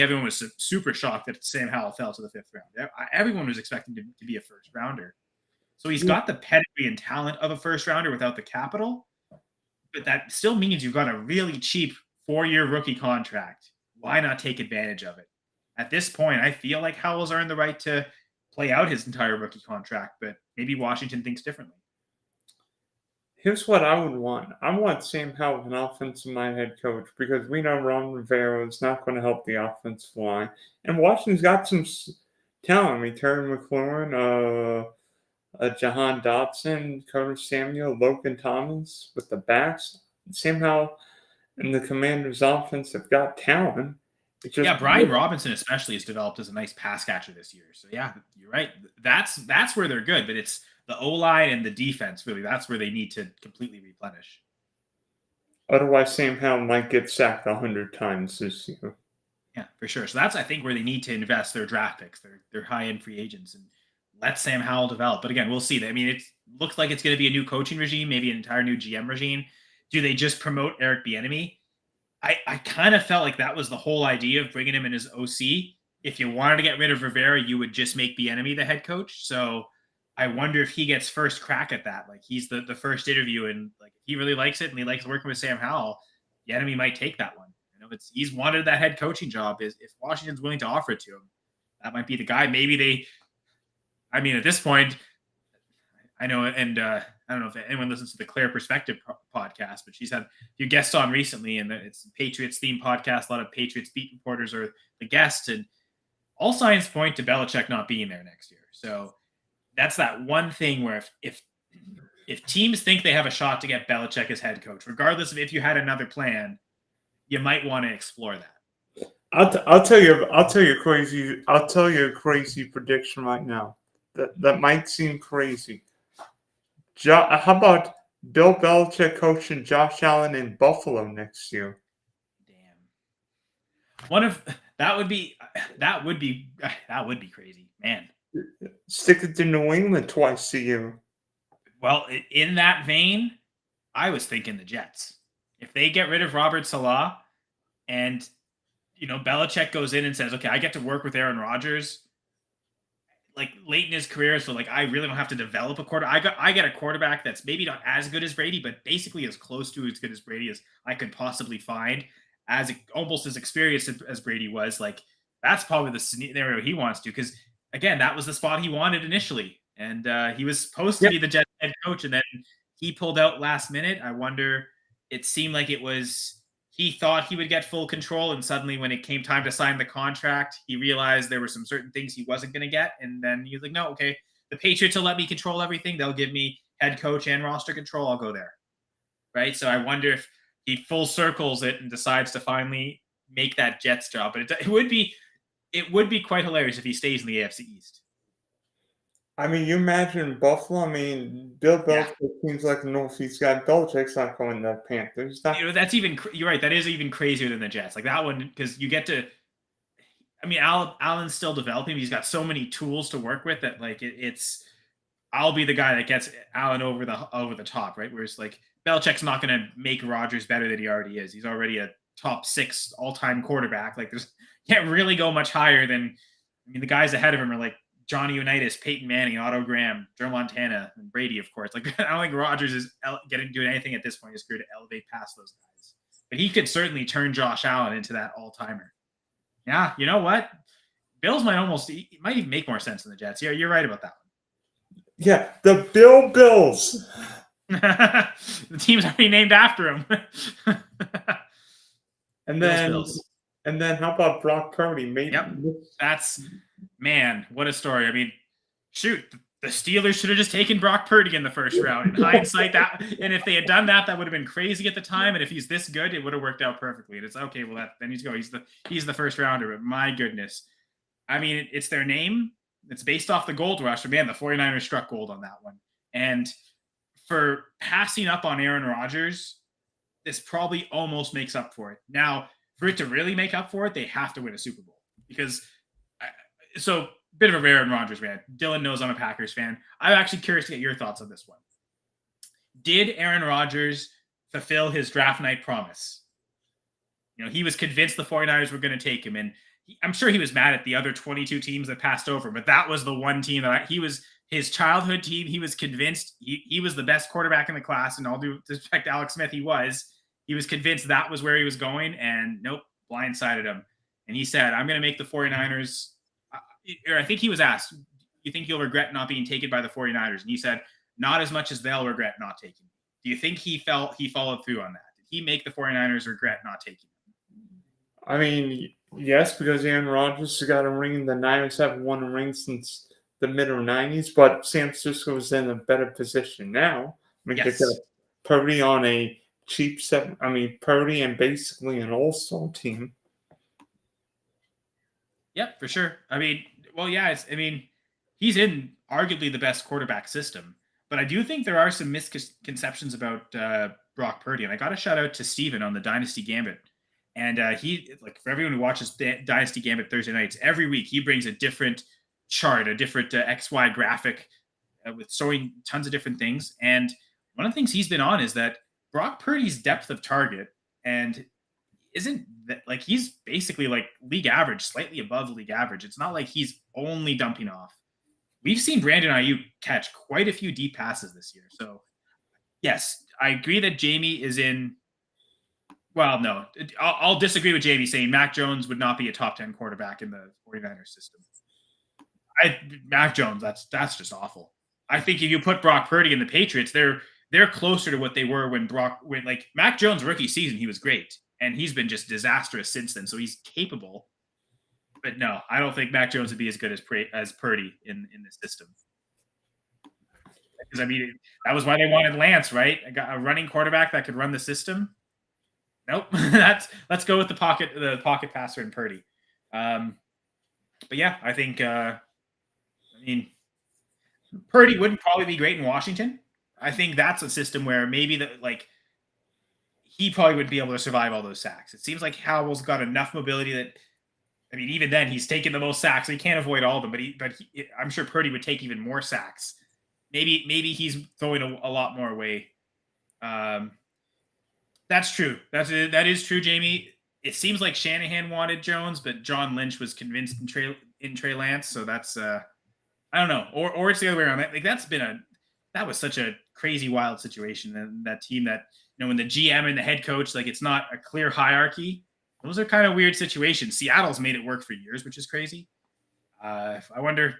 everyone was super shocked that Sam Howell fell to the 5th round. Everyone was expecting to be a first rounder. So he's got the pedigree and talent of a first rounder without the capital, but that still means you've got a really cheap 4-year rookie contract. Why not take advantage of it? At this point, I feel like Howell's earned the right to play out his entire rookie contract, but maybe Washington thinks differently. Here's what I would want. I want Sam Howell, an offensive-minded head coach, because we know Ron Rivera is not going to help the offensive line. And Washington's got some talent. I mean, Terry McLaurin, Jahan Dotson, Curtis Samuel, Logan Thomas with the backs. Sam Howell and the Commanders' offense have got talent. Brian Robinson especially has developed as a nice pass catcher this year. So yeah, you're right. That's where they're good, but it's the O-line and the defense, really. That's where they need to completely replenish. Otherwise, Sam Howell might get sacked 100 times this year. Yeah, for sure. So that's, I think, where they need to invest their draft picks, their high-end free agents, and let Sam Howell develop. But again, we'll see. I mean, it looks like it's going to be a new coaching regime, maybe an entire new GM regime. Do they just promote Eric Bieniemy? I kind of felt like that was the whole idea of bringing him in as OC. If you wanted to get rid of Rivera, you would just make Bieniemy the head coach. So I wonder if he gets first crack at that. He's the first interview, and if he really likes it and he likes working with Sam Howell, the enemy might take that one. He's wanted that head coaching job. Is if Washington's willing to offer it to him, that might be the guy. Maybe they. I mean, at this point, I know, and I don't know if anyone listens to the Claire Perspective podcast, but she's had a few guests on recently, and it's Patriots themed podcast. A lot of Patriots beat reporters are the guests, and all signs point to Belichick not being there next year. So that's that one thing where if teams think they have a shot to get Belichick as head coach, regardless of if you had another plan, you might want to explore that. I'll tell you a crazy prediction right now. That might seem crazy. How about Bill Belichick coaching Josh Allen in Buffalo next year? Damn. That would be crazy, man. Stick it to New England twice a year. Well, in that vein, I was thinking the Jets. If they get rid of Robert Salah and Belichick goes in and says, okay, I get to work with Aaron Rodgers like late in his career, so like I really don't have to develop a quarterback. I get a quarterback that's maybe not as good as Brady, but basically as close to as good as Brady as I could possibly find, almost as experienced as Brady was. Like that's probably the scenario he wants to, because again, that was the spot he wanted initially, and he was supposed to be the Jets head coach, and then he pulled out last minute. I wonder. It seemed like he thought he would get full control, and suddenly when it came time to sign the contract, he realized there were some certain things he wasn't going to get, and then he was like, no, okay, the Patriots will let me control everything. They'll give me head coach and roster control. I'll go there. Right? So I wonder if he full circles it and decides to finally make that Jets job. But it would be quite hilarious if he stays in the AFC East. I mean, you imagine Buffalo. I mean, Bill Belichick seems like the Northeast guy. Belichick's not going to the Panthers. That's even. You're right. That is even crazier than the Jets. Like that one, because you get to. I mean, Allen's still developing. He's got so many tools to work with that, like it's. I'll be the guy that gets Allen over the top, right? Whereas like Belichick's not going to make Rodgers better than he already is. He's already a top 6 all-time quarterback. Like can't really go much higher than. I mean, the guys ahead of him are like Johnny Unitas, Peyton Manning, Otto Graham, Joe Montana, and Brady, of course. Like I don't think Rodgers is doing anything at this point in his career to elevate past those guys. But he could certainly turn Josh Allen into that all-timer. Yeah, you know what? Bills might even make more sense than the Jets. Yeah, you're right about that one. Yeah, the Bills. The team's already named after him. And then how about Brock Purdy? That's, man, what a story. I mean, shoot, the Steelers should have just taken Brock Purdy in the first round. In hindsight, and if they had done that, that would have been crazy at the time. And if he's this good, it would have worked out perfectly. And it's okay. Well, then he's go. He's the first rounder. But my goodness, I mean, it's their name. It's based off the gold rush. But man, the 49ers struck gold on that one. And for passing up on Aaron Rodgers, this probably almost makes up for it. Now, for it to really make up for it, they have to win a Super Bowl, because bit of a Aaron Rodgers fan. Dylan knows I'm a Packers fan. I'm actually curious to get your thoughts on this one. Did Aaron Rodgers fulfill his draft night promise? He was convinced the 49ers were going to take him, and I'm sure he was mad at the other 22 teams that passed over, but that was the one team that he was his childhood team. He was convinced he was the best quarterback in the class, and all due respect to Alex Smith, he was convinced that was where he was going, and nope, blindsided him. And he said, I'm going to make the 49ers, or I think he was asked, you think you'll regret not being taken by the 49ers? And he said, not as much as they'll regret not taking me. Do you think he followed through on that? Did he make the 49ers regret not taking him? I mean, yes, because Aaron Rodgers has got a ring. The Niners haven't won a ring since the middle 90s, but San Francisco is in a better position now. I mean, yes. They got Purdy on a cheap set. I mean, Purdy and basically an all-star team. Yep, for sure. I mean, well, yeah, he's in arguably the best quarterback system, but I do think there are some misconceptions about Brock Purdy. And I got to shout out to Steven on the Dynasty Gambit. And he, like, for everyone who watches Dynasty Gambit Thursday nights, every week he brings a different chart, a different XY graphic with showing tons of different things. And one of the things he's been on is that Brock Purdy's depth of target and isn't that, like, he's basically like league average, slightly above league average. It's not like he's only dumping off. We've seen Brandon Ayuk catch quite a few deep passes this year. So yes, I agree that Jamie is in Well, no, I'll disagree with JB saying Mac Jones would not be a top 10 quarterback in the 49ers system. Mac Jones, that's just awful. I think if you put Brock Purdy in the Patriots, they're closer to what they were when like Mac Jones rookie season, he was great, and he's been just disastrous since then. So he's capable, but no, I don't think Mac Jones would be as good as Purdy in this system. Because I mean, that was why they wanted Lance, right? I got a running quarterback that could run the system. Nope, let's go with the pocket passer and Purdy. But yeah, I think Purdy wouldn't probably be great in Washington. I think that's a system where maybe he probably would be able to survive all those sacks. It seems like Howell's got enough mobility that, I mean, even then he's taken the most sacks. So he can't avoid all of them, but I'm sure Purdy would take even more sacks. Maybe he's throwing a lot more away. That's true. That is true, Jamie. It seems like Shanahan wanted Jones, but John Lynch was convinced in Trey Lance. So that's I don't know, or it's the other way around. Like that was such a crazy, wild situation. And that team that, when the GM and the head coach, like, it's not a clear hierarchy. Those are kind of weird situations. Seattle's made it work for years, which is crazy. I wonder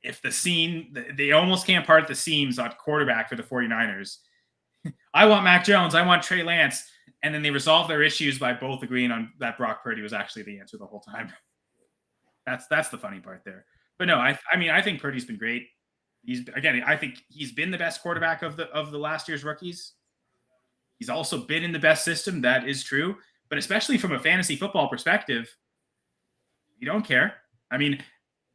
if they almost can't part the seams on quarterback for the 49ers. I want Mac Jones. I want Trey Lance. And then they resolve their issues by both agreeing on that Brock Purdy was actually the answer the whole time. That's the funny part there. But no, I mean, I think Purdy's been great. I think he's been the best quarterback of the last year's rookies. He's also been in the best system. That is true. But especially from a fantasy football perspective, you don't care. I mean,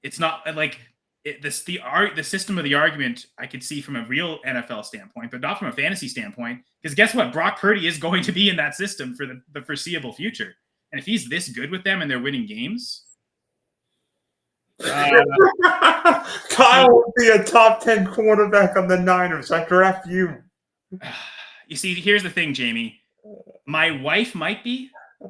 it's not like the system of the argument I could see from a real NFL standpoint, but not from a fantasy standpoint. Because guess what? Brock Purdy is going to be in that system for the foreseeable future. And if he's this good with them and they're winning games, Kyle will be a top 10 quarterback on the Niners. I draft you. You see, here's the thing, Jamie. My wife might be.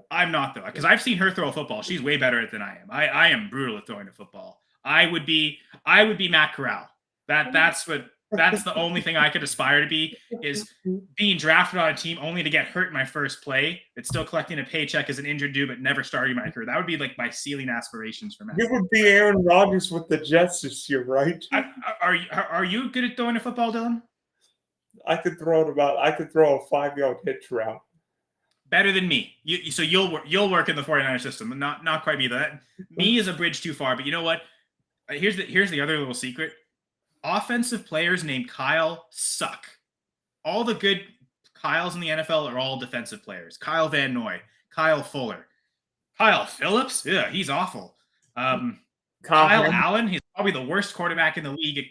I'm not, though, because I've seen her throw a football. She's way better at it than I am. I am brutal at throwing a football. I would be Matt Corral. That's the only thing I could aspire to be, is being drafted on a team only to get hurt in my first play. It's still collecting a paycheck as an injured dude, but never starting my career. That would be like my ceiling aspirations for Matt. You would be Aaron Rodgers with the Jets this year, right? Are you good at throwing a football, Dylan? I could throw a 5-yard hitch route. Better than me. So you'll work in the 49er system, not quite me. That me is a bridge too far. But you know what? Here's the other little secret. Offensive players named Kyle suck. All the good Kyles in the NFL are all defensive players. Kyle Van Noy, Kyle Fuller, Kyle Phillips. Yeah, he's awful. Kyle Allen, he's probably the worst quarterback in the league.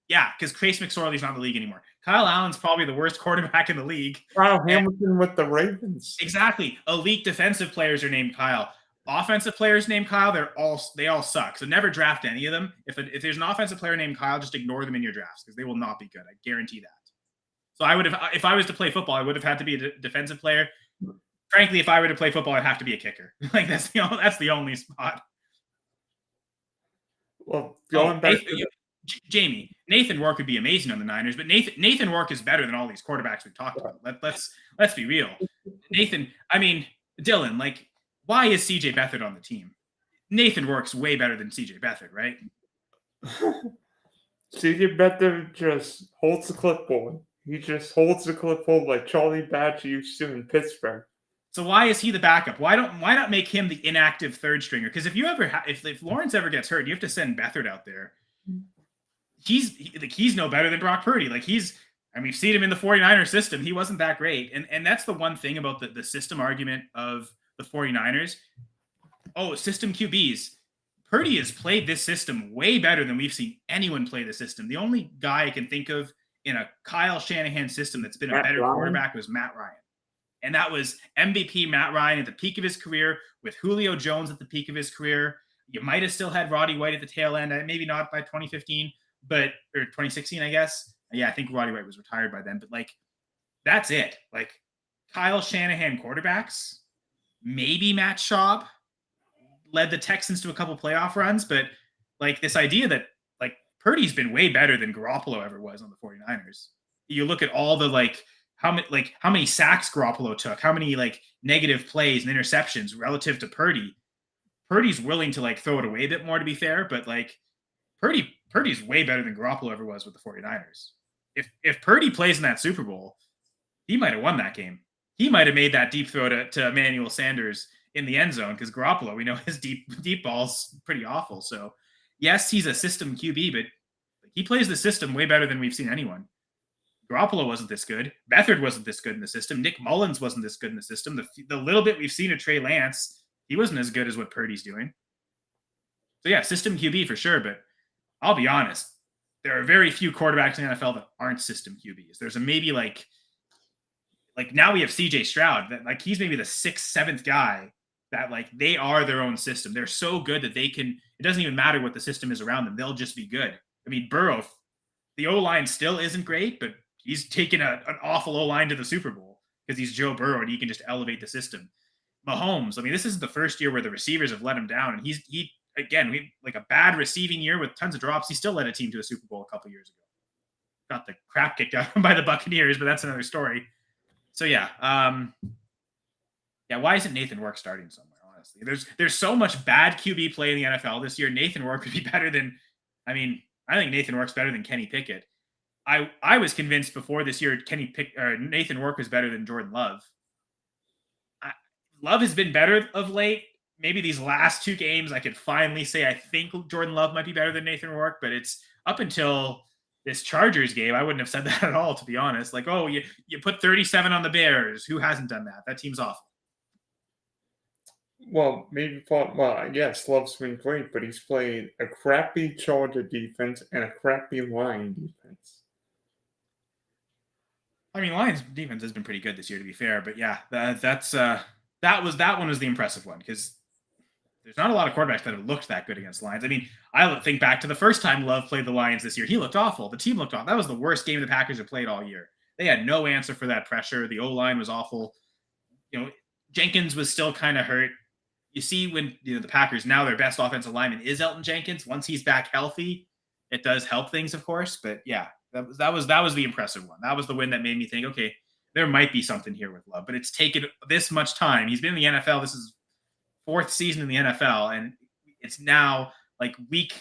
Yeah, because Trace McSorley's not in the league anymore. Kyle Allen's probably the worst quarterback in the league. Kyle Hamilton with the Ravens. Exactly. Elite defensive players are named Kyle. Offensive players named Kyle, they all suck. So never draft any of them. If there's an offensive player named Kyle, just ignore them in your drafts because they will not be good. I guarantee that. So if I was to play football, I would have had to be a defensive player. Frankly, if I were to play football, I'd have to be a kicker. Like that's the only spot. Well, going back Jamie, Nathan Rourke would be amazing on the Niners, but Nathan Rourke is better than all these quarterbacks we've talked about. Let's be real. Nathan, I mean, Dylan, like, why is CJ Beathard on the team? Nathan Rourke's way better than CJ Beathard, right? CJ Beathard just holds the clipboard. He just holds the clipboard like Charlie Batch used to in Pittsburgh. So why is he the backup? Why not make him the inactive third stringer? Because if Lawrence ever gets hurt, you have to send Beathard out there. He's no better than Brock Purdy. Like we've seen him in the 49er system. He wasn't that great. And that's the one thing about the system argument of the 49ers. Oh, system QBs. Purdy has played this system way better than we've seen anyone play the system. The only guy I can think of in a Kyle Shanahan system that's been a better quarterback was Matt Ryan. And that was MVP Matt Ryan at the peak of his career with Julio Jones at the peak of his career. You might have still had Roddy White at the tail end, maybe not by 2015, or 2016, I guess. Yeah, I think Roddy White was retired by then, but like, that's it. Like, Kyle Shanahan quarterbacks, maybe Matt Schaub led the Texans to a couple playoff runs, but like this idea that like Purdy's been way better than Garoppolo ever was on the 49ers. You look at all the like how many sacks Garoppolo took, how many like negative plays and interceptions relative to Purdy. Purdy's willing to like throw it away a bit more, to be fair, but like Purdy's way better than Garoppolo ever was with the 49ers. If Purdy plays in that Super Bowl, he might have won that game. He might have made that deep throw to Emmanuel Sanders in the end zone, because Garoppolo, we know his deep ball's pretty awful. So yes, he's a system QB, but he plays the system way better than we've seen anyone. Garoppolo wasn't this good. Beathard wasn't this good in the system. Nick Mullins wasn't this good in the system. The little bit we've seen of Trey Lance, he wasn't as good as what Purdy's doing. So yeah, system QB for sure, but I'll be honest, there are very few quarterbacks in the NFL that aren't system QBs. There's a maybe like now we have CJ Stroud, that like he's maybe the 6th, 7th guy that like they are their own system. They're so good that they can, it doesn't even matter what the system is around them. They'll just be good. I mean, Burrow, the O-line still isn't great, but he's taken an awful O-line to the Super Bowl because he's Joe Burrow and he can just elevate the system. Mahomes, I mean, this isn't the first year where the receivers have let him down. And he like a bad receiving year with tons of drops. He still led a team to a Super Bowl a couple years ago. Got the crap kicked out of him by the Buccaneers, but that's another story. So yeah, why isn't Nathan Work starting somewhere? Honestly, there's so much bad QB play in the NFL this year. Nathan Work would be better than, I think Nathan Work's better than Kenny Pickett. I was convinced before this year Nathan Work was better than Jordan Love. Love has been better of late. Maybe these last 2 games, I could finally say I think Jordan Love might be better than Nathan Work, but it's up until this Chargers game, I wouldn't have said that at all, to be honest. Like, oh, you put 37 on the Bears. Who hasn't done that? That team's awful. Well, yes, Love's been great, but he's played a crappy Charger defense and a crappy Lion defense. I mean, Lions defense has been pretty good this year, to be fair, but yeah, that one was the impressive one, because there's not a lot of quarterbacks that have looked that good against Lions. I mean, I think back to the first time Love played the Lions this year. He looked awful. The team looked awful. That was the worst game the Packers have played all year. They had no answer for that pressure. The O-line was awful. Jenkins was still kind of hurt. You see when the Packers, now their best offensive lineman is Elton Jenkins. Once he's back healthy, it does help things, of course. But yeah, that was the impressive one. That was the win that made me think, okay, there might be something here with Love. But it's taken this much time. He's been in the NFL. This is 4th season in the NFL, and it's now like week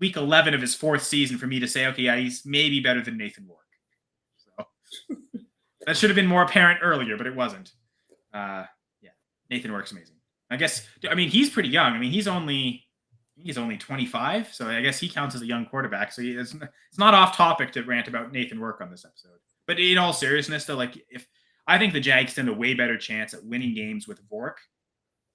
11 of his 4th season for me to say, okay, yeah, he's maybe better than Nathan Work. So that should have been more apparent earlier, but it wasn't. Nathan Work's amazing. I guess, he's pretty young. He's only 25, so I guess he counts as a young quarterback. So it's not off topic to rant about Nathan Work on this episode. But in all seriousness, though, like I think the Jags stand a way better chance at winning games with Vork.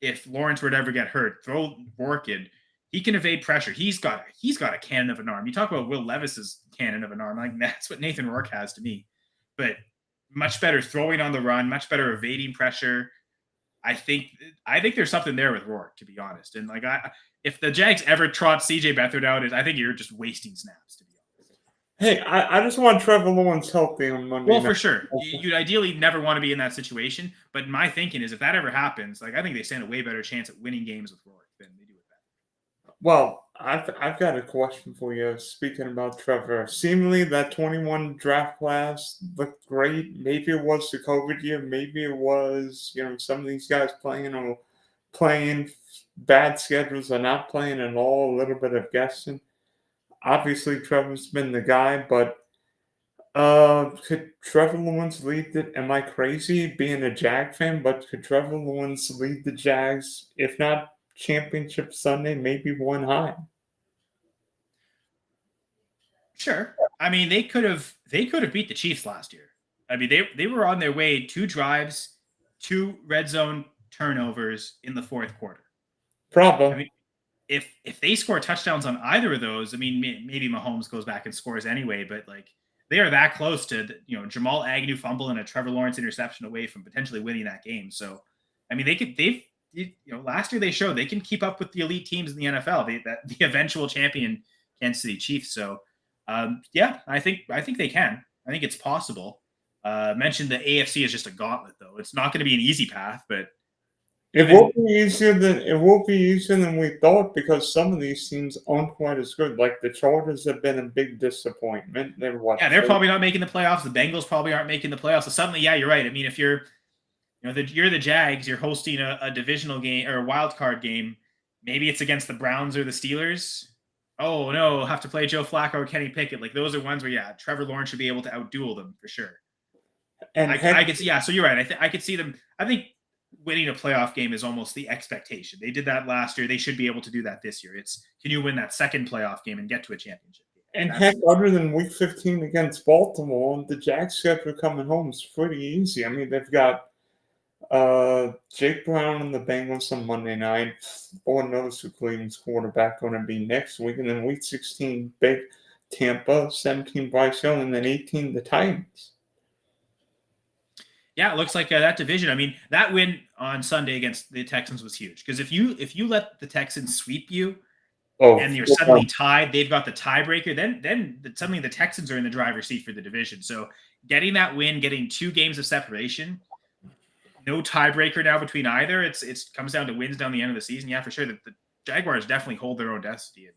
If Lawrence were to ever get hurt, throw Vork in. He can evade pressure. He's got a cannon of an arm. You talk about Will Levis's cannon of an arm. Like, that's what Nathan Work has to me. But much better throwing on the run, much better evading pressure. I think there's something there with Rourke, to be honest. And like, if the Jags ever trot CJ Beathard out, I think you're just wasting snaps, to be honest. Hey, I just want Trevor Lawrence healthy on Monday. Well, for sure. You'd ideally never want to be in that situation. But my thinking is, if that ever happens, like, I think they stand a way better chance at winning games with Rourke than they do with that. Well, I've got a question for you. Speaking about Trevor, seemingly that 21 draft class looked great. Maybe it was the COVID year. Maybe it was, some of these guys playing bad schedules or not playing at all. A little bit of guessing. Obviously, Trevor's been the guy, but could Trevor Lawrence lead it? Am I crazy being a Jag fan? But could Trevor Lawrence lead the Jags, if not Championship Sunday, maybe one high? Sure. They could have beat the Chiefs last year. They were on their way 2 drives, 2 red zone turnovers in the 4th quarter. Problem. If they score touchdowns on either of those, maybe Mahomes goes back and scores anyway, but like, they are that close to Jamal Agnew fumble and a Trevor Lawrence interception away from potentially winning that game. So, last year they showed they can keep up with the elite teams in the NFL. The eventual champion Kansas City Chiefs. So, I think they can. I think it's possible. Mentioned the AFC is just a gauntlet, though. It's not going to be an easy path, but It will be easier than we thought because some of these teams aren't quite as good. Like the Chargers have been a big disappointment. They're what? Yeah, they're probably not making the playoffs. The Bengals probably aren't making the playoffs. So suddenly, yeah, you're right. I mean, if you're the Jags, you're hosting a divisional game or a wild card game. Maybe it's against the Browns or the Steelers. Oh no, have to play Joe Flacco or Kenny Pickett. Like those are ones where yeah, Trevor Lawrence should be able to outduel them for sure. And I could see, yeah. So you're right. I could see them. I think winning a playoff game is almost the expectation. They did that last year. They should be able to do that this year. It's can you win that second playoff game and get to a championship game? And That's heck, other than Week 15 against Baltimore, the Jags' schedule coming home is pretty easy. I mean, they've got Jake Brown and the Bengals on Monday night. Lord knows who Cleveland's quarterback going to be next week. And then Week 16, big Tampa, 17 Bryce Young, and then 18 the Titans. yeah. It looks like that division. I mean, that win on Sunday against the Texans was huge because if you let the Texans sweep you and you're suddenly tied, they've got the tiebreaker. Then suddenly the Texans are in the driver's seat for the division. So getting that win, getting 2 games of separation, no tiebreaker now between either. It comes down to wins down the end of the season. Yeah, for sure. The Jaguars definitely hold their own destiny. It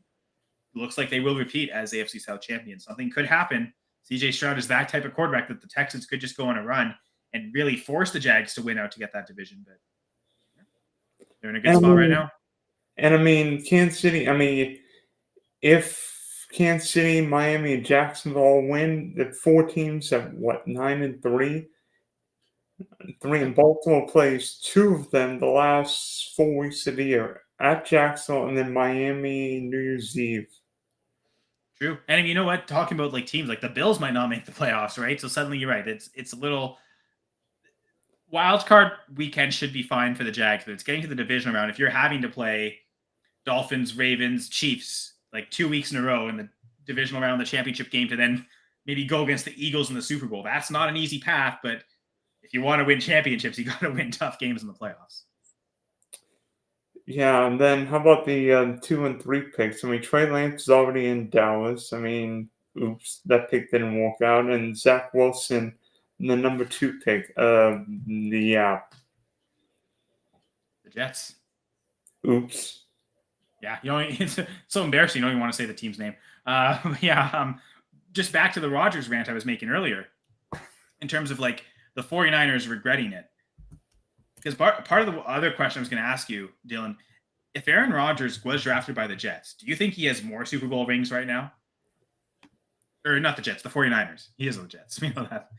looks like they will repeat as AFC South champions. Something could happen. CJ Stroud is that type of quarterback that the Texans could just go on a run and really force the Jags to win out to get that division. But they're in a good spot right now. And I mean, Kansas City, if Kansas City, Miami, and Jacksonville win, the 4 teams at what, 9-3? 3 and Baltimore plays 2 of them the last 4 weeks of the year at Jacksonville and then Miami New Year's Eve. True. And you know what? Talking about like teams like the Bills might not make the playoffs, right? So suddenly you're right. It's a little wild card weekend should be fine for the Jags, but it's getting to the division round. If you're having to play Dolphins, Ravens, Chiefs like 2 weeks in a row in the divisional round, the championship game, to then maybe go against the Eagles in the Super Bowl, that's not an easy path. But if you want to win championships, you got to win tough games in the playoffs. Yeah, and then how about the 2 and 3 picks? I mean, Trey Lance is already in Dallas. I mean, oops, that pick didn't work out. And Zach Wilson, the number 2 pick. The Jets. Oops. Yeah, it's so embarrassing. You don't even want to say the team's name. Just back to the Rodgers rant I was making earlier, in terms of like the 49ers regretting it. Because part of the other question I was going to ask you, Dylan, if Aaron Rodgers was drafted by the Jets, do you think he has more Super Bowl rings right now? Or not the Jets, the 49ers. He is on the Jets. We know that.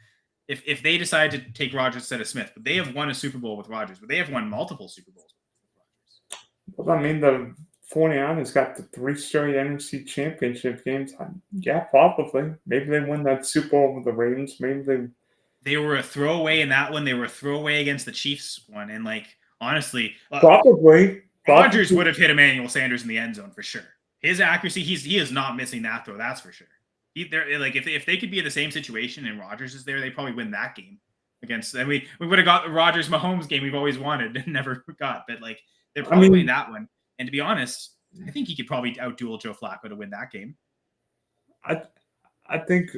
If they decide to take Rodgers instead of Smith, but they have won a Super Bowl with Rodgers, but they have won multiple Super Bowls with Rodgers. Well, I mean, the 49ers got the 3 straight NFC championship games. Yeah, probably. Maybe they win that Super Bowl with the Ravens. Maybe they were a throwaway in that one. They were a throwaway against the Chiefs one. And like, honestly, probably Rodgers would have hit Emmanuel Sanders in the end zone for sure. His accuracy, he is not missing that throw. That's for sure. Like if they could be in the same situation and Rodgers is there, they probably win that game against. And we would have got the Rodgers Mahomes game we've always wanted and never got. But like they're probably winning that one. And to be honest, I think he could probably outduel Joe Flacco to win that game. I think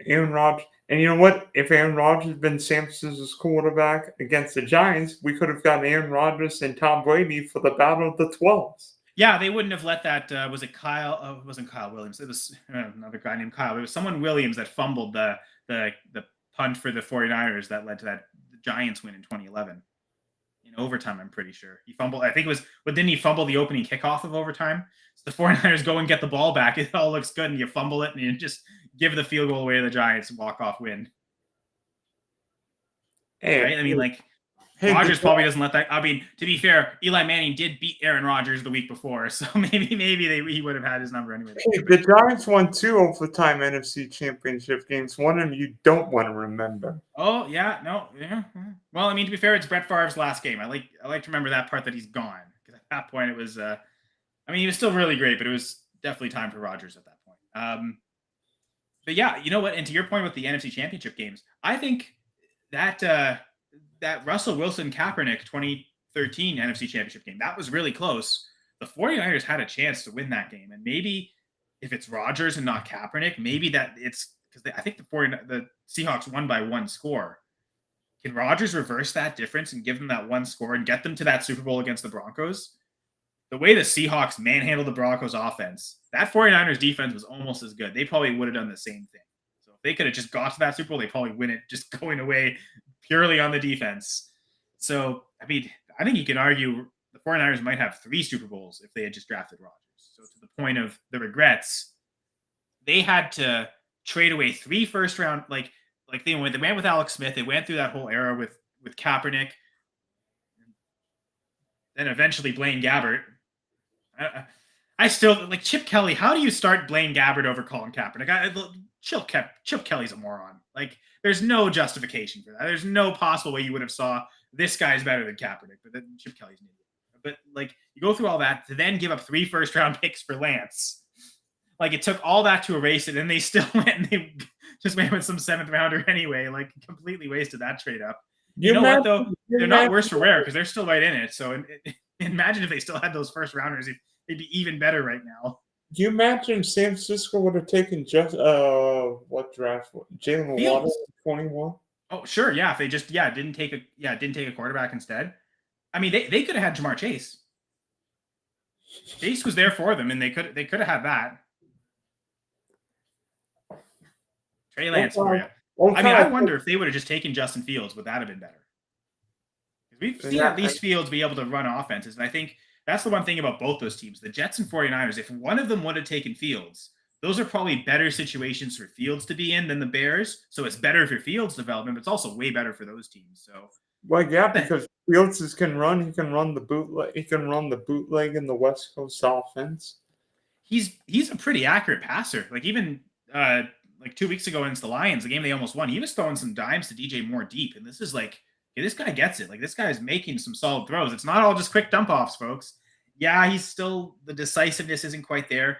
Aaron Rodgers. And you know what? If Aaron Rodgers had been Samson's quarterback against the Giants, we could have got Aaron Rodgers and Tom Brady for the battle of the 12s. Yeah, they wouldn't have let that. Was it Kyle? It wasn't Kyle Williams. It was another guy named Kyle. It was someone Williams that fumbled the punt for the 49ers that led to that Giants win in 2011 in overtime. I'm pretty sure he fumbled. I think it was, but didn't he fumble the opening kickoff of overtime? So the 49ers go and get the ball back. It all looks good, and you fumble it, and you just give the field goal away to the Giants, walk-off win. Hey, right? I mean, like, Rodgers probably doesn't let that. I mean, to be fair, Eli Manning did beat Aaron Rodgers the week before, so maybe he would have had his number anyway. Hey, the Giants won 2 overtime NFC championship games. One of them you don't want to remember. Oh yeah, no, yeah. Well, I mean, to be fair, it's Brett Favre's last game. I like to remember that part that he's gone, because at that point it was. I mean, he was still really great, but it was definitely time for Rodgers at that point. But yeah, you know what? And to your point with the NFC Championship games, I think that that Russell Wilson Kaepernick 2013 NFC Championship game, that was really close. The 49ers had a chance to win that game, and maybe if it's Rodgers and not Kaepernick, maybe that it's because I think the Seahawks won by 1 score. can Rodgers reverse that difference and give them that one score and get them to that Super Bowl against the Broncos? The way the Seahawks manhandled the Broncos offense, that 49ers defense was almost as good. They probably would have done the same thing. So if they could have just got to that Super Bowl, they probably win it just going away purely on the defense. So, I mean, I think you can argue the 49ers might have 3 Super Bowls if they had just drafted Rodgers. So to the point of the regrets, they had to trade away 3 first round, like they went with Alex Smith. They went through that whole era with Kaepernick, then eventually Blaine Gabbert. I still like Chip Kelly. How do you start Blaine Gabbert over Colin Kaepernick? Chip Kelly's a moron. Like, there's no justification for that. There's no possible way you would have saw this guy's better than Kaepernick, but then Chip Kelly's an idiot. But like, you go through all that to then give up 3 first round picks for Lance. Like, it took all that to erase it, and they still went and they just went with some 7th rounder anyway. Like, completely wasted that trade up. You know what though? They're not worse for wear because they're still right in it. So imagine if they still had those first rounders, they'd be even better right now. Do you imagine San Francisco would have taken just what draft? Jalen Waddle 21? Oh, sure, yeah. If they just didn't take a quarterback instead. I mean, they could have had Jamar Chase. Chase was there for them, and they could have had that. Trey Lance for you. I mean, I wonder if they would have just taken Justin Fields, would that have been better? We've seen at least Fields be able to run offenses, and I think that's the one thing about both those teams, the Jets and 49ers. If one of them would have taken Fields, those are probably better situations for Fields to be in than the Bears. So it's better for Fields' development, but it's also way better for those teams. So, well, yeah, because Fields can run. He can run the bootleg. He can run the bootleg in the West Coast offense. He's a pretty accurate passer. Like, even like 2 weeks ago against the Lions, the game they almost won, he was throwing some dimes to DJ Moore deep, and this is like, yeah, this guy gets it. Like, this guy is making some solid throws. It's not all just quick dump offs, folks. Yeah, he's still, the decisiveness isn't quite there.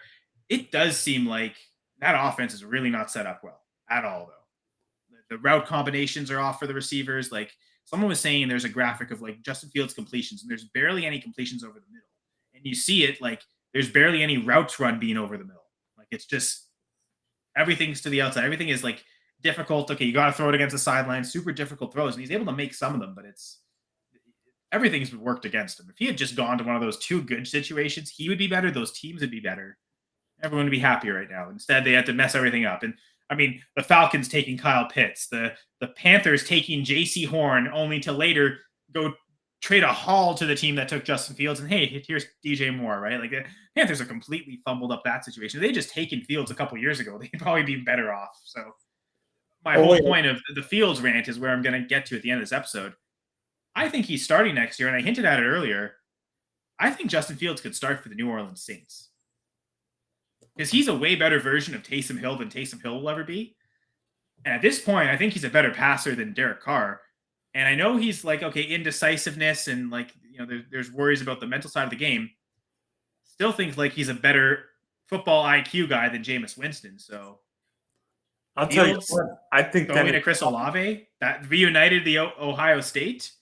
It does seem like that offense is really not set up well at all, though. The route combinations are off for the receivers. Like, someone was saying there's a graphic of like Justin Fields completions, and there's barely any completions over the middle. And you see it, like, there's barely any routes run being over the middle. Like, it's just everything's to the outside. Everything is like difficult. Okay, you got to throw it against the sideline. Super difficult throws, and he's able to make some of them, but everything's worked against him. If he had just gone to one of those 2 good situations, he would be better. Those teams would be better. Everyone would be happy right now. Instead, they had to mess everything up. And I mean, the Falcons taking Kyle Pitts, the Panthers taking J.C. Horn, only to later go trade a haul to the team that took Justin Fields. And hey, here's DJ Moore, right? Like, the Panthers are completely fumbled up that situation. They just taken Fields a couple years ago. They'd probably be better off. So my whole point of the Fields rant is where I'm going to get to at the end of this episode. I think he's starting next year, and I hinted at it earlier. I think Justin Fields could start for the New Orleans Saints because he's a way better version of Taysom Hill than Taysom Hill will ever be. And at this point, I think he's a better passer than Derek Carr. And I know he's like, okay, indecisiveness and like, you know, there's worries about the mental side of the game. Still think like he's a better football IQ guy than Jameis Winston. So I'll tell you what, I think going to Chris Olave that reunited the Ohio State.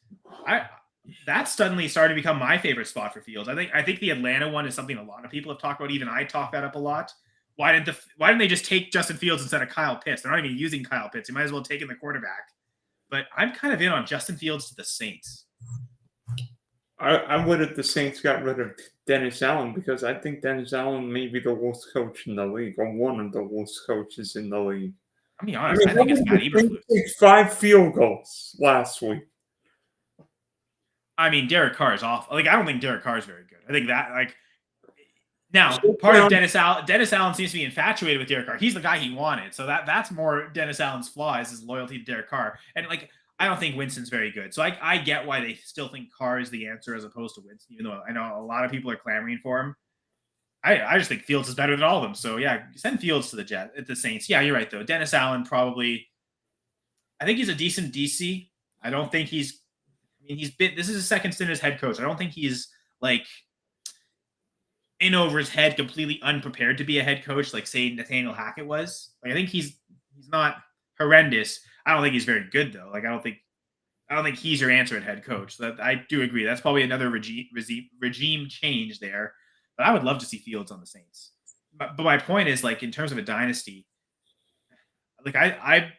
That's suddenly started to become my favorite spot for Fields. I think the Atlanta one is something a lot of people have talked about. Even I talk that up a lot. Why didn't they just take Justin Fields instead of Kyle Pitts? They're not even using Kyle Pitts. You might as well take in the quarterback. But I'm kind of in on Justin Fields to the Saints. I would have the Saints got rid of Dennis Allen because I think Dennis Allen may be the worst coach in the league or one of the worst coaches in the league. I'll be honest. I think it's Matt Eberflus. 5 field goals last week. I mean, Derek Carr is off. Like, I don't think Derek Carr is very good. I think that, like, now part of Dennis Allen seems to be infatuated with Derek Carr. He's the guy he wanted. So that's more Dennis Allen's flaw is his loyalty to Derek Carr. And like, I don't think Winston's very good. So I get why they still think Carr is the answer as opposed to Winston, even though I know a lot of people are clamoring for him. I just think Fields is better than all of them. So yeah, send Fields to the Saints. Yeah, you're right though. Dennis Allen probably, I think he's a decent DC. I don't think this is his second stint as head coach. I don't think he's like in over his head, completely unprepared to be a head coach, like say Nathaniel Hackett was. Like, I think he's not horrendous. I don't think he's very good though. Like, I don't think he's your answer at head coach. So I do agree. That's probably another regime change there. But I would love to see Fields on the Saints. But my point is, like, in terms of a dynasty, like I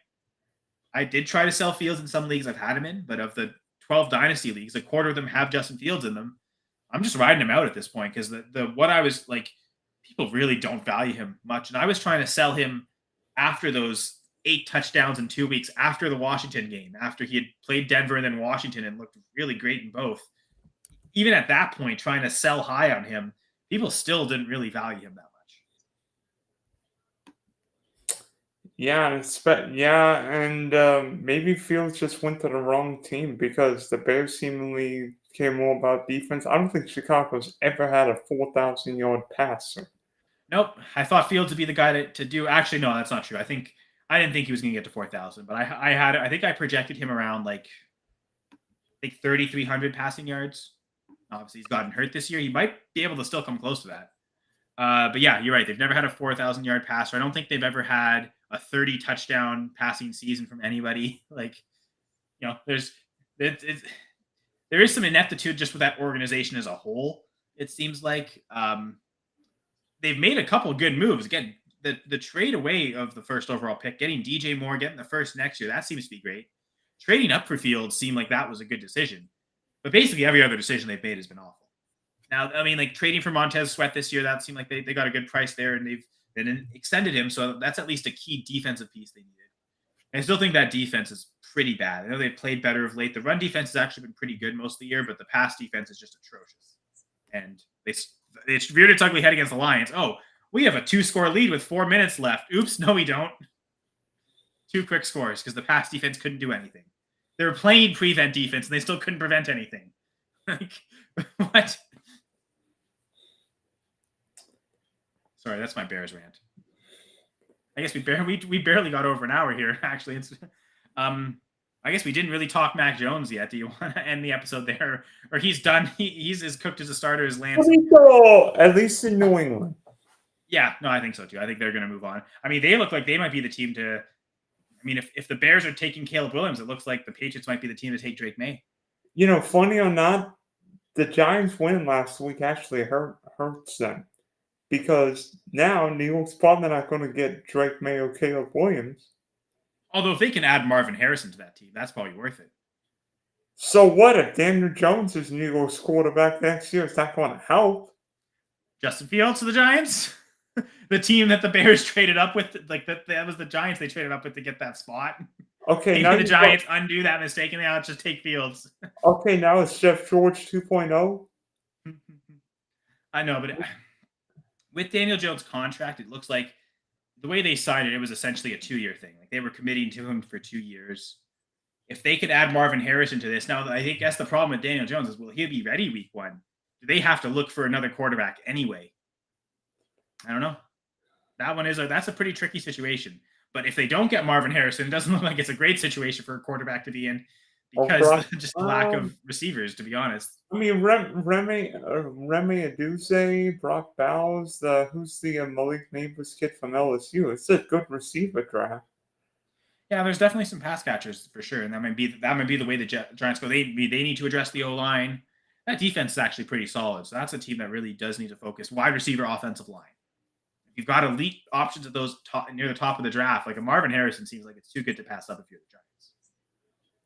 I did try to sell Fields in some leagues I've had him in, but of the 12 dynasty leagues, a quarter of them have Justin Fields in them. I'm just riding him out at this point because the what I was like, people really don't value him much, and I was trying to sell him after those 8 touchdowns in 2 weeks after the Washington game, after he had played Denver and then Washington and looked really great in both. Even at that point, trying to sell high on him, people still didn't really value him that much. Yeah, and maybe Fields just went to the wrong team because the Bears seemingly care more about defense. I don't think Chicago's ever had a 4,000-yard passer. Nope. I thought Fields would be the guy to do. Actually, no, that's not true. I didn't think he was going to get to 4,000, but I think I projected him around like 3,300 passing yards. Obviously, he's gotten hurt this year. He might be able to still come close to that. But yeah, you're right. They've never had a 4,000-yard passer. I don't think they've ever had a 30 touchdown passing season from anybody. Like, there is some ineptitude just with that organization as a whole. It seems like they've made a couple good moves. Again, the trade away of the first overall pick, getting DJ Moore, getting the first next year, that seems to be great. Trading up for Fields seemed like that was a good decision. But basically every other decision they've made has been awful. Now, I mean, like trading for Montez Sweat this year, that seemed like they got a good price there, and they've then extended him. So that's at least a key defensive piece they needed. And I still think that defense is pretty bad. I know they've played better of late. The run defense has actually been pretty good most of the year, but the pass defense is just atrocious. And it's reared its ugly head against the Lions. Oh, we have a 2-score lead with 4 minutes left. Oops, no, we don't. 2 quick scores because the pass defense couldn't do anything. They were playing prevent defense, and they still couldn't prevent anything. Like, what? Sorry, that's my Bears rant. I guess we barely got over an hour here. Actually, I guess we didn't really talk Mac Jones yet. Do you want to end the episode there, or he's done? He's as cooked as a starter as Lance. At least in New England. Yeah, no, I think so too. I think they're going to move on. I mean, they look like they might be the team to. I mean, if the Bears are taking Caleb Williams, it looks like the Patriots might be the team to take Drake May. Funny or not, the Giants win last week actually hurts them. Because now New York's probably not going to get Drake May or Caleb Williams. Although if they can add Marvin Harrison to that team, that's probably worth it. So what if Daniel Jones is New York's quarterback next year? Is that going to help? Justin Fields to the Giants? The team that the Bears traded up with, like that was the Giants they traded up with to get that spot. Okay, maybe the Giants undo that mistake and now just take Fields. Okay, now it's Jeff George 2.0. I know, but with Daniel Jones' contract, it looks like the way they signed it was essentially a 2-year thing. Like they were committing to him for 2 years. If they could add Marvin Harrison to this, now I think that's the problem with Daniel Jones is will he be ready week 1? Do they have to look for another quarterback anyway? I don't know. That's a pretty tricky situation. But if they don't get Marvin Harrison, it doesn't look like it's a great situation for a quarterback to be in because just the lack of receivers, to be honest. I mean, Remy Odunze, Brock Bowers, who's the Malik Neighbors kid from LSU? It's a good receiver draft. Yeah, there's definitely some pass catchers for sure, and that might be the way the Giants go. They need to address the O-line. That defense is actually pretty solid, so that's a team that really does need to focus. Wide receiver, offensive line. You've got elite options at those near the top of the draft. Like a Marvin Harrison seems like it's too good to pass up if you're the Giants.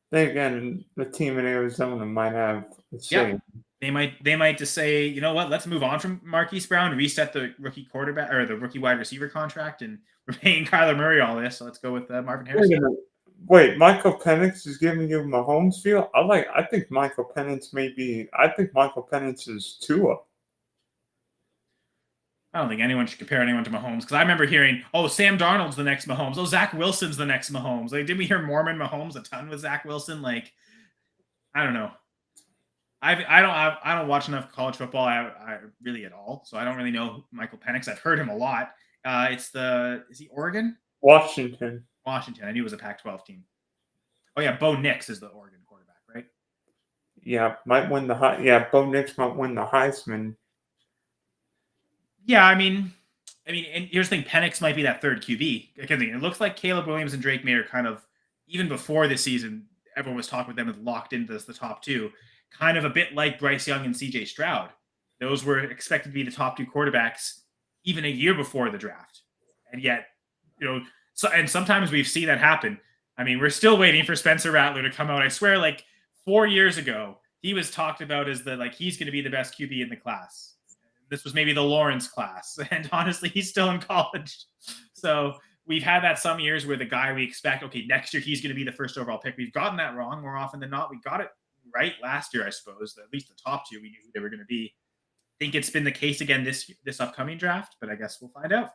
Then again, the team in Arizona might have the same. Yeah, they might just say, you know what, let's move on from Marquise Brown, reset the rookie quarterback or the rookie wide receiver contract, and we're paying Kyler Murray all this. So let's go with Marvin Harrison. Wait, Michael Penix is giving you Mahomes feel? I think Michael Penix is Tua. I don't think anyone should compare anyone to Mahomes because I remember hearing, oh, Sam Darnold's the next Mahomes. Oh, Zach Wilson's the next Mahomes. Like, did we hear Mormon Mahomes a ton with Zach Wilson? Like, I don't know. I don't watch enough college football I really at all, so I don't really know Michael Penix. I've heard him a lot. Is he Oregon? Washington. I knew it was a Pac-12 team. Oh yeah, Bo Nix is the Oregon quarterback, right? Yeah, Bo Nix might win the Heisman. Yeah, I mean, and here's the thing: Penix might be that third QB. It looks like Caleb Williams and Drake May are kind of even before this season. Everyone was talking with them as locked into the top 2, kind of a bit like Bryce Young and CJ Stroud. Those were expected to be the top 2 quarterbacks even a year before the draft, and yet, and sometimes we've seen that happen. I mean, we're still waiting for Spencer Rattler to come out. I swear, like 4 years ago, he was talked about as he's going to be the best QB in the class. This was maybe the Lawrence class, and honestly, he's still in college. So we've had that some years where the guy we expect, okay, next year he's going to be the first overall pick. We've gotten that wrong more often than not. We got it right last year, I suppose. At least the top two, we knew who they were going to be. I think it's been the case again this upcoming draft, but I guess we'll find out.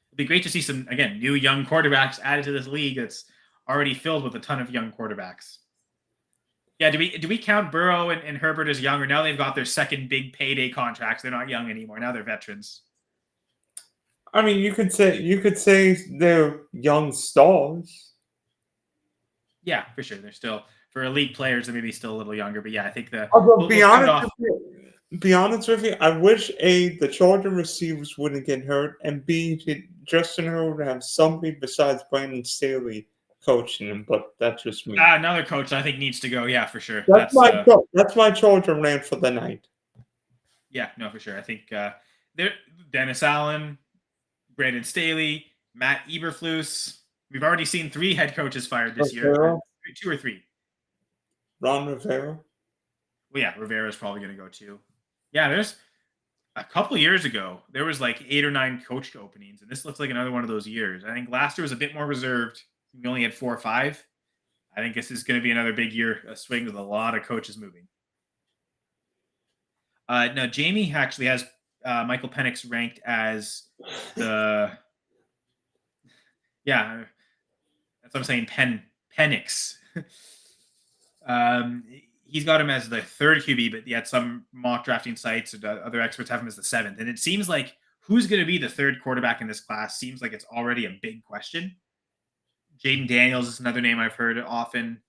It'd be great to see some, again, new young quarterbacks added to this league that's already filled with a ton of young quarterbacks. Yeah, do we count Burrow and Herbert as young, or now they've got their second big payday contracts? They're not young anymore. Now they're veterans. I mean, you could say they're young stars. Yeah, for sure. They're still, for elite players, they're maybe still a little younger. But yeah, I think be honest with you, I wish the Charger receivers wouldn't get hurt, and B, Justin Herbert would have somebody besides Brandon Staley coaching him. But that's just me. Another coach I think needs to go. Yeah, for sure. That's my Charger rant for the night. Yeah, no, for sure. I think Dennis Allen, Brandon Staley, Matt Eberflus. We've already seen 3 head coaches fired this year. 2 or 3. Ron Rivera. Well, yeah, Rivera's probably going to go too. Yeah, there's a couple of years ago, there was like 8 or 9 coach openings, and this looks like another one of those years. I think last year was a bit more reserved. We only had 4 or 5. I think this is going to be another big year, a swing with a lot of coaches moving. Now, Jamie actually has Michael Penix ranked as the... Yeah, that's what I'm saying, Penix. He's got him as the 3rd QB, but yet some mock drafting sites or other experts have him as the 7th. And it seems like who's going to be the 3rd quarterback in this class seems like it's already a big question. Jaden Daniels is another name I've heard often.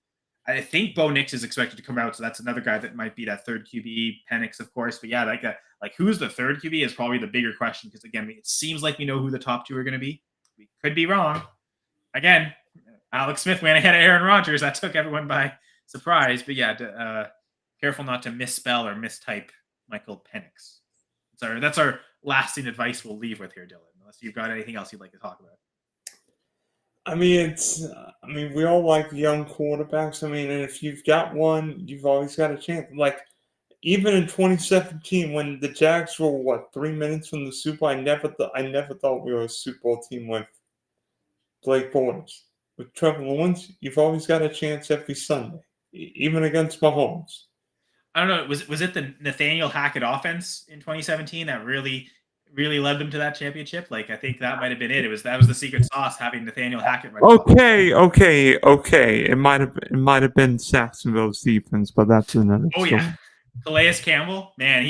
I think Bo Nix is expected to come out, so that's another guy that might be that 3rd QB. Penix, of course, but yeah, like who's the 3rd QB is probably the bigger question, because again, it seems like we know who the top 2 are going to be. We could be wrong. Again, Alex Smith went ahead of Aaron Rodgers. That took everyone by surprise. But yeah, careful not to misspell or mistype Michael Penix. That's our lasting advice we'll leave with here, Dylan. Unless you've got anything else you'd like to talk about. I mean, we all like young quarterbacks. I mean, and if you've got one, you've always got a chance. Like, even in 2017, when the Jags were 3 minutes from the Super Bowl, I never thought we were a Super Bowl team with Blake Bortles. With Trevor Lawrence, you've always got a chance every Sunday, even against Mahomes. I don't know. Was it the Nathaniel Hackett offense in 2017 that really led them to that championship? Like, I think that might have been it. That was the secret sauce, having Nathaniel Hackett. Okay. It might have been Jacksonville's defense, but that's another story. Yeah, Calais Campbell, man,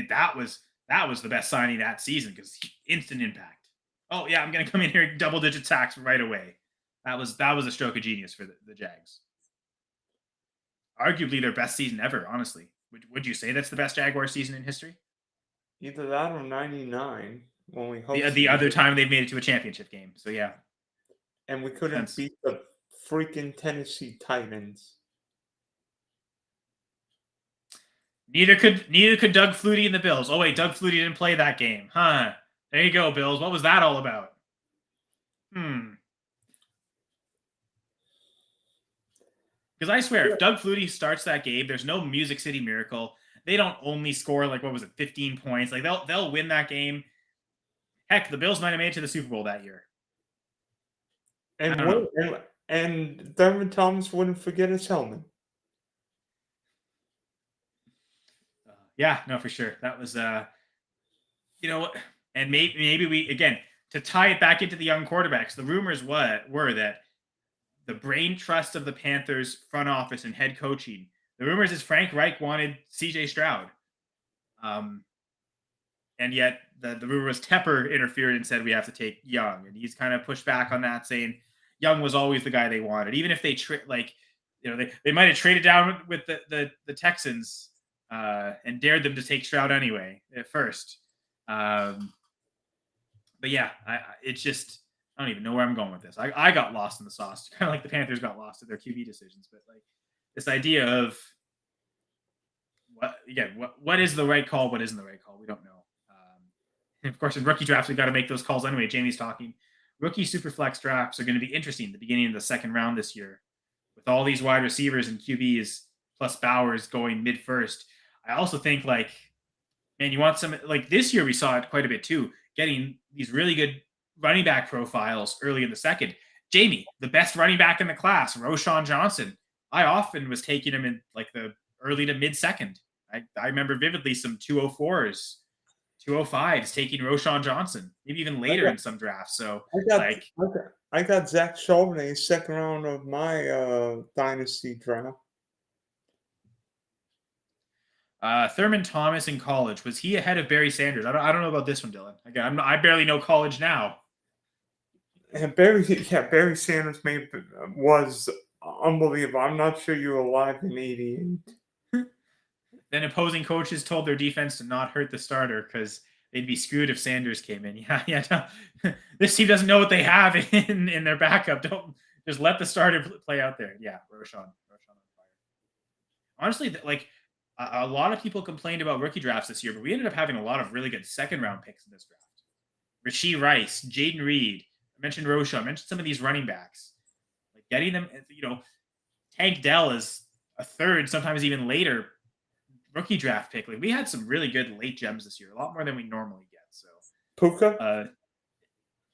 that was the best signing that season, because instant impact. Oh yeah, I'm gonna come in here double-digit sacks right away. That was a stroke of genius for the Jags. Arguably their best season ever, honestly. Would you say that's the best Jaguar season in history? Either that or 99, when we hosted the other time they've made it to a championship game. So yeah. And we couldn't beat the freaking Tennessee Titans. Neither could Doug Flutie and the Bills. Oh wait, Doug Flutie didn't play that game. Huh. There you go, Bills. What was that all about? Because I swear, if Doug Flutie starts that game, there's no Music City Miracle. They don't only score 15 points. Like they'll win that game. Heck, the Bills might have made it to the Super Bowl that year. And Thurman Thomas wouldn't forget his helmet. Yeah, no, for sure. That was you know what? And maybe we, again, to tie it back into the young quarterbacks, the rumors were that the brain trust of the Panthers front office and head coaching, the rumors is Frank Reich wanted CJ Stroud. And yet the rumor was Tepper interfered and said we have to take Young. And he's kind of pushed back on that, saying Young was always the guy they wanted. Even if they they might have traded down with the Texans and dared them to take Stroud anyway at first. But yeah, it's just, I don't even know where I'm going with this. I got lost in the sauce, kind of like the Panthers got lost in their QB decisions. But like this idea of what is the right call, what isn't the right call, we don't know. And of course, in rookie drafts, we got to make those calls anyway. Jamie's talking rookie superflex drafts are going to be interesting at the beginning of the second round this year, with all these wide receivers and QBs plus Bowers going mid first. I also think like, man, you want some like this year we saw it quite a bit too, getting these really good running back profiles early in the second. Jamie, the best running back in the class, Roshan Johnson. I often was taking him in like the early to mid second. I remember vividly some 204s, 205s taking Roshan Johnson, maybe even later in some drafts. So like I got Zach Charbonnet second round of my dynasty draft. Thurman Thomas in college, was he ahead of Barry Sanders? I don't know about this one, Dylan. Again, I barely know college now. And Barry Sanders was unbelievable. I'm not sure you were alive in '88. Then opposing coaches told their defense to not hurt the starter because they'd be screwed if Sanders came in. Yeah. No. This team doesn't know what they have in their backup. Don't just let the starter play out there. Yeah, Roshan on fire. Honestly, like a lot of people complained about rookie drafts this year, but we ended up having a lot of really good second round picks in this draft. Rashee Rice, Jaden Reed. I mentioned Roshan. I mentioned some of these running backs. Like getting them, Tank Dell is a third, sometimes even later rookie draft pick. Like we had some really good late gems this year, a lot more than we normally get. So Puka,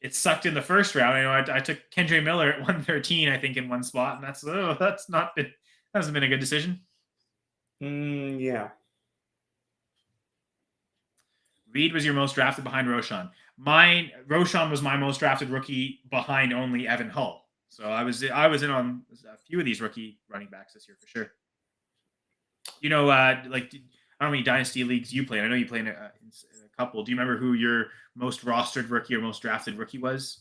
it sucked in the first round. I know I took Kendre Miller at 113, I think, in one spot, and that hasn't been a good decision. Yeah. Reed was your most drafted behind Roshan. Roshan was my most drafted rookie behind only Evan Hull. So I was in on a few of these rookie running backs this year for sure. Like I don't know how many dynasty leagues you played. I know you played in a couple. Do you remember who your most rostered rookie or most drafted rookie was?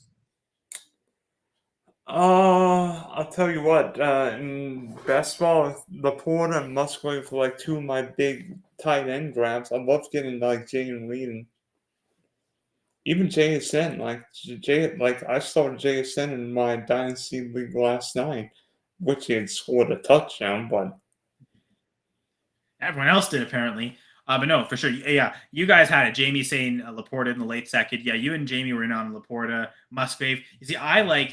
I'll tell you what. In basketball, Laporta and Musgrave were like two of my big tight end drafts. I loved getting like Jaden Reed and even JSN. I started JSN in my dynasty league last night, which he had scored a touchdown, but everyone else did apparently. But no, for sure. Yeah, you guys had it. Jamie saying Laporta in the late second. Yeah, you and Jamie were in on Laporta, Musgrave. You see, I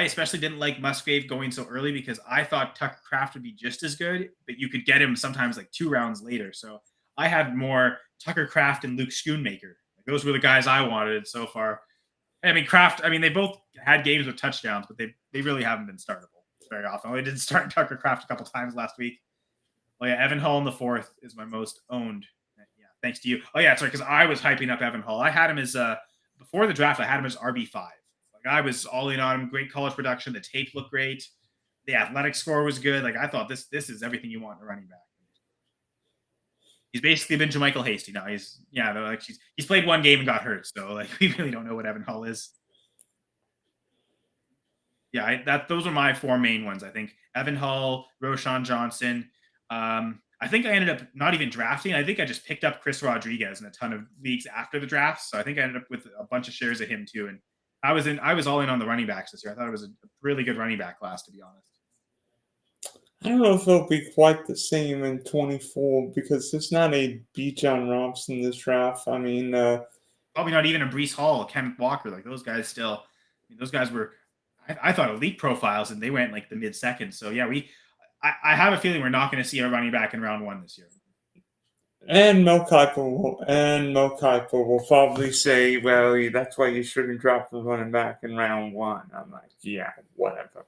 especially didn't like Musgrave going so early because I thought Tucker Kraft would be just as good, but you could get him sometimes like 2 rounds later. So I had more Tucker Kraft and Luke Schoonmaker. Those were the guys I wanted so far. I mean, Kraft, they both had games with touchdowns, but they really haven't been startable very often. I did start Tucker Kraft a couple times last week. Oh, yeah, Evan Hull in the 4th is my most owned. Yeah, thanks to you. Oh, yeah, sorry, because I was hyping up Evan Hull. I had him as, before the draft, I had him as RB5. Like, I was all in on him. Great college production. The tape looked great. The athletic score was good. Like, I thought this is everything you want in a running back. He's basically been JaMycal Hasty now. He's played one game and got hurt. So, like, we really don't know what Evan Hull is. Yeah, those are my 4 main ones, I think. Evan Hull, Roshan Johnson. I think I ended up not even drafting. I think I just picked up Chris Rodriguez in a ton of leagues after the draft. So I think I ended up with a bunch of shares of him too. And I was all in on the running backs this year. I thought it was a really good running back class, to be honest. I don't know if it'll be quite the same in 24 because there's not a Bijan Robinson in this draft. Probably not even a Breece Hall, Kenneth Walker. Like those guys still, those guys were, I thought elite profiles, and they went like the mid second. So yeah, I have a feeling we're not going to see a running back in round 1 this year. And Mel Kiper will probably say, well, that's why you shouldn't drop the running back in round 1. I'm like, yeah, whatever.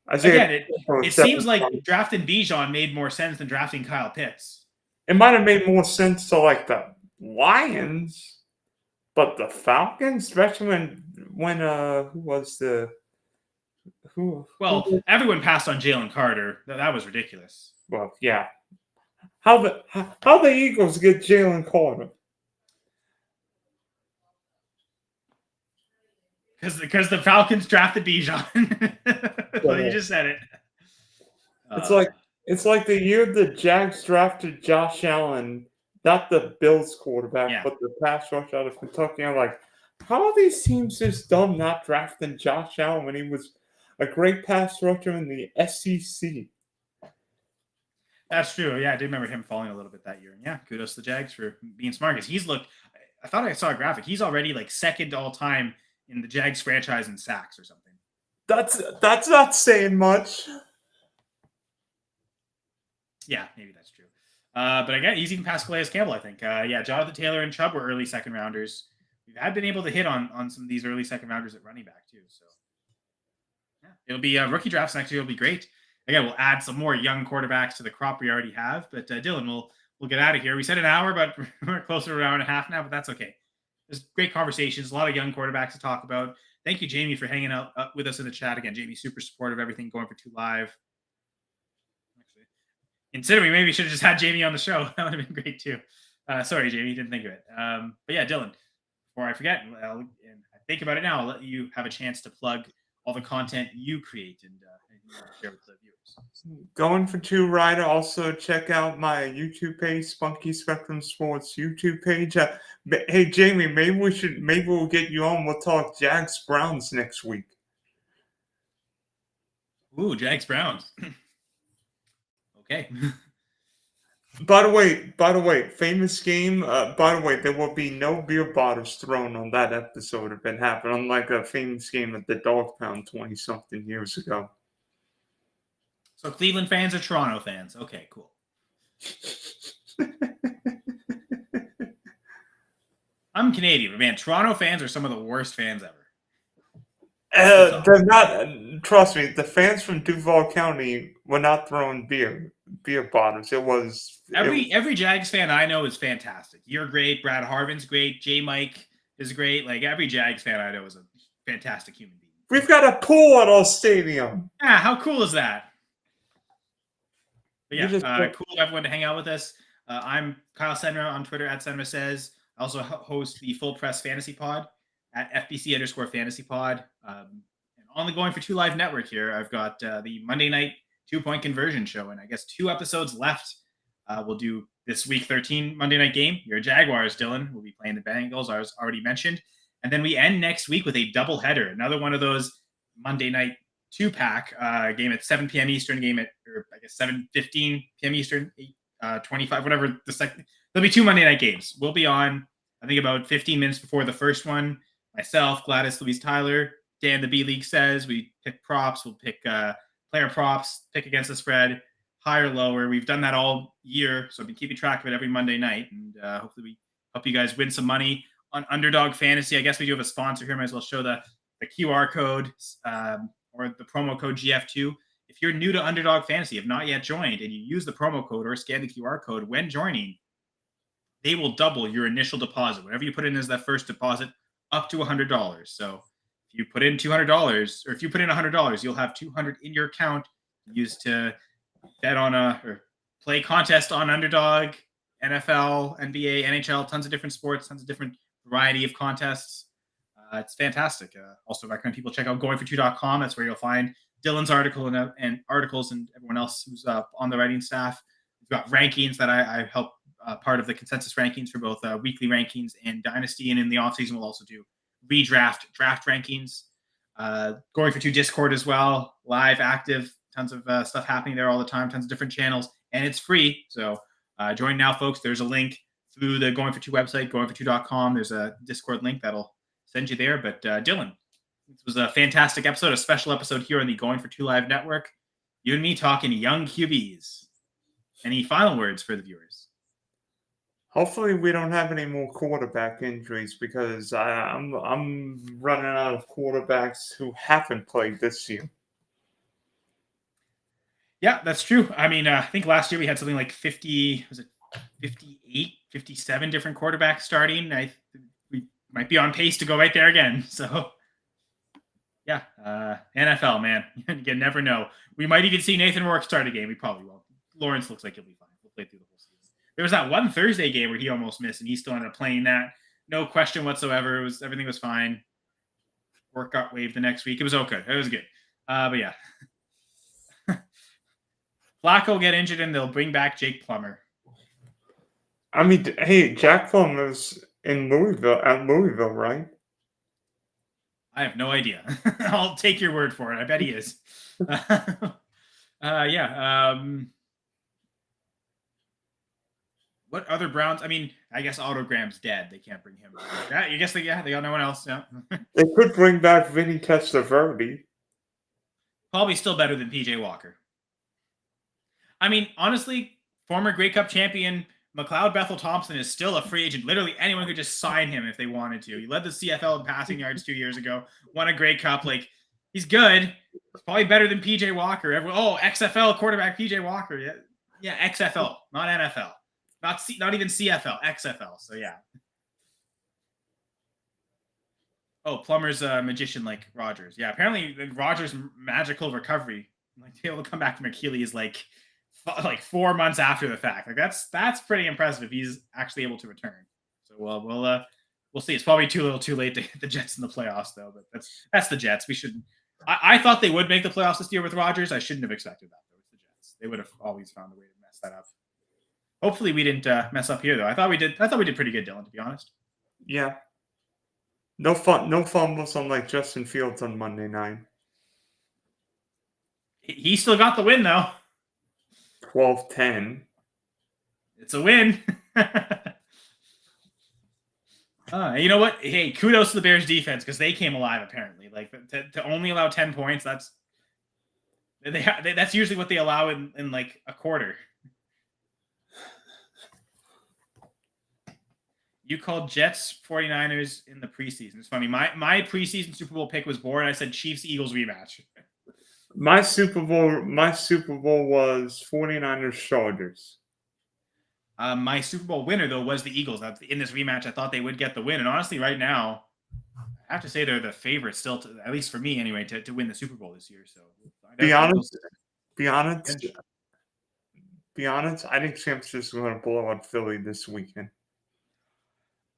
Again, it seems like drafting Bijan made more sense than drafting Kyle Pitts. It might have made more sense to like the Lions, but the Falcons, especially when who was the everyone passed on Jalen Carter. That was ridiculous. Well, yeah. How the Eagles get Jalen Carter? Because the Falcons drafted Bijan. Well, you just said it. It's like the year the Jags drafted Josh Allen, not the Bills quarterback, but the pass rush out of Kentucky. I'm like, how are these teams just dumb not drafting Josh Allen when he was a great pass rusher in the SEC? That's true. Yeah, I did remember him falling a little bit that year. And yeah, kudos to the Jags for being smart. Because I thought I saw a graphic. He's already like second all time in the Jags franchise in sacks or something. That's not saying much. Yeah, maybe that's true. But again, he's even past Calais Campbell, I think. Yeah, Jonathan Taylor and Chubb were early second rounders. We have been able to hit on some of these early second rounders at running back too. So yeah, it'll be rookie drafts next year. It'll be great. Again, we'll add some more young quarterbacks to the crop we already have. But Dylan, we'll get out of here. We said an hour, but we're closer to an hour and a half now. But that's okay. There's great conversations, a lot of young quarterbacks to talk about. Thank you, Jamie, for hanging out with us in the chat again. Jamie, super supportive of everything going for 2 Live. Actually, considering maybe we should have just had Jamie on the show. That would have been great too. Sorry, Jamie, didn't think of it. But yeah, Dylan, before I forget, and I think about it now, I'll let you have a chance to plug all the content you create and share with the viewers. Going for 2 Rider. Also check out my YouTube page, Spunky Spectrum Sports YouTube page. Hey Jamie, maybe we'll get you on. We'll talk Jags Browns next week. Ooh, Jags Browns. Okay. By the way, famous game. By the way, there will be no beer bottles thrown on that episode if it happened, unlike a famous game at the Dog Pound 20-something years ago. So Cleveland fans or Toronto fans? Okay, cool. I'm Canadian, but man, Toronto fans are some of the worst fans ever. They're not. Trust me, the fans from Duval County were not throwing beer bottles. Every Jags fan I know is fantastic. You're great. Brad Harvin's great. J. Mike is great. Like every Jags fan I know is a fantastic human being. We've got a pool at our stadium. Yeah, how cool is that? But yeah, cool everyone to hang out with us. I'm Kyle Senra on Twitter at Senra Says. I also host the Full Press Fantasy Pod at FBC_Fantasy Pod. And on the Going for 2 Live network here, I've got the Monday night 2-point conversion show. And I guess 2 episodes left. We'll do this week 13 Monday night game. Your Jaguars, Dylan, will be playing the Bengals, as already mentioned. And then we end next week with a doubleheader, another one of those Monday night 2-pack game at 7 p.m. Eastern, game at, or I guess 7:15 p.m. Eastern, 8:25, whatever. There'll be 2 Monday night games. We'll be on, I think, about 15 minutes before the first one. Myself, Gladys, Louise, Tyler, Dan, the B League Says. We pick props. We'll pick player props, pick against the spread, higher, lower. We've done that all year, so I've been keeping track of it every Monday night, and hopefully we help you guys win some money on Underdog Fantasy. I guess we do have a sponsor here. Might as well show the QR code or the promo code GF2. If you're new to Underdog Fantasy, have not yet joined, and you use the promo code or scan the QR code when joining, they will double your initial deposit. Whatever you put in as that first deposit, up to $100. So if you put in $200, or if you put in $100, you'll have $200 in your account used to bet on or play contest on Underdog, NFL, NBA, NHL, tons of different sports, tons of different variety of contests. It's fantastic. Also recommend people check out goingfor2.com. That's where you'll find Dylan's article and articles and everyone else who's on the writing staff. We've got rankings that I help part of the consensus rankings for both weekly rankings and Dynasty. And in the offseason, we'll also do draft rankings. Going for 2 Discord as well, live, active, tons of stuff happening there all the time, tons of different channels, and it's free. So join now, folks. There's a link through the Going for 2 website, goingfor2.com. There's a Discord link that'll send you there. But Dylan, this was a fantastic episode, a special episode here on the Going for 2 Live network. You and me talking young QBs. Any final words for the viewers? Hopefully we don't have any more quarterback injuries, because I'm running out of quarterbacks who haven't played this year. Yeah, that's true. I mean, I think last year we had something like 58, 57 different quarterbacks starting. We might be on pace to go right there again. So, yeah, NFL, man, you never know. We might even see Nathan Rourke start a game. We probably won't. Lawrence looks like he'll be fine. We'll play through the whole season. There was that one Thursday game where he almost missed, and he still ended up playing that. No question whatsoever. Everything was fine. Work got waived the next week. It was okay. It was good. But yeah. Flacco will get injured, and they'll bring back Jake Plummer. I mean, hey, Jack Plummer's in Louisville, right? I have no idea. I'll take your word for it. I bet he is. Yeah. What other Browns? I mean, I guess Otto Graham's dead. They can't bring him back. Yeah, I guess they got no one else. Yeah. They could bring back Vinny Testaverde. Probably still better than PJ Walker. I mean, honestly, former Grey Cup champion McLeod Bethel Thompson is still a free agent. Literally anyone could just sign him if they wanted to. He led the CFL in passing yards 2 years ago, won a Grey Cup. Like, he's good. He's probably better than PJ Walker. XFL quarterback PJ Walker. Yeah, XFL, not NFL. Not even CFL, XFL. So yeah. Oh, Plummer's a magician like Rogers. Yeah, apparently Rogers' magical recovery, like to be able to come back from Achilles, like 4 months after the fact. Like that's pretty impressive if he's actually able to return. So we'll see. It's probably too late to hit the Jets in the playoffs though. But that's the Jets. We should. I thought they would make the playoffs this year with Rogers. I shouldn't have expected that though. With the Jets, they would have always found a way to mess that up. Hopefully we didn't mess up here though. I thought we did pretty good, Dylan. To be honest. Yeah. No fumbles unlike Justin Fields on Monday night. He still got the win though. 12-10. It's a win. You know what? Hey, kudos to the Bears defense because they came alive apparently. Like to only allow 10 points, that's usually what they allow in like a quarter. You called Jets 49ers in the preseason. It's funny. My preseason Super Bowl pick was bored. I said Chiefs Eagles rematch. My Super Bowl was 49ers Chargers. My Super Bowl winner though was the Eagles. In this rematch, I thought they would get the win. And honestly, right now, I have to say they're the favorites still, at least for me anyway, to win the Super Bowl this year. So Be honest. I think San Francisco is going to blow out Philly this weekend.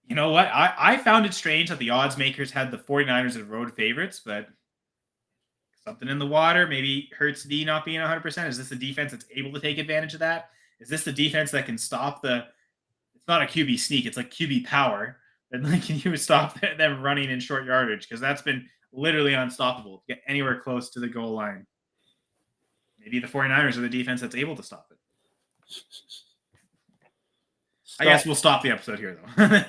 You know what? I found it strange that the odds makers had the 49ers as road favorites, but something in the water. Maybe Hurts D not being 100%. Is this the defense that's able to take advantage of that? Is this the defense that can stop it's not a QB sneak, it's like QB power. And like, can you stop them running in short yardage? Because that's been literally unstoppable to get anywhere close to the goal line. Maybe the 49ers are the defense that's able to stop it. I guess we'll stop the episode here, though.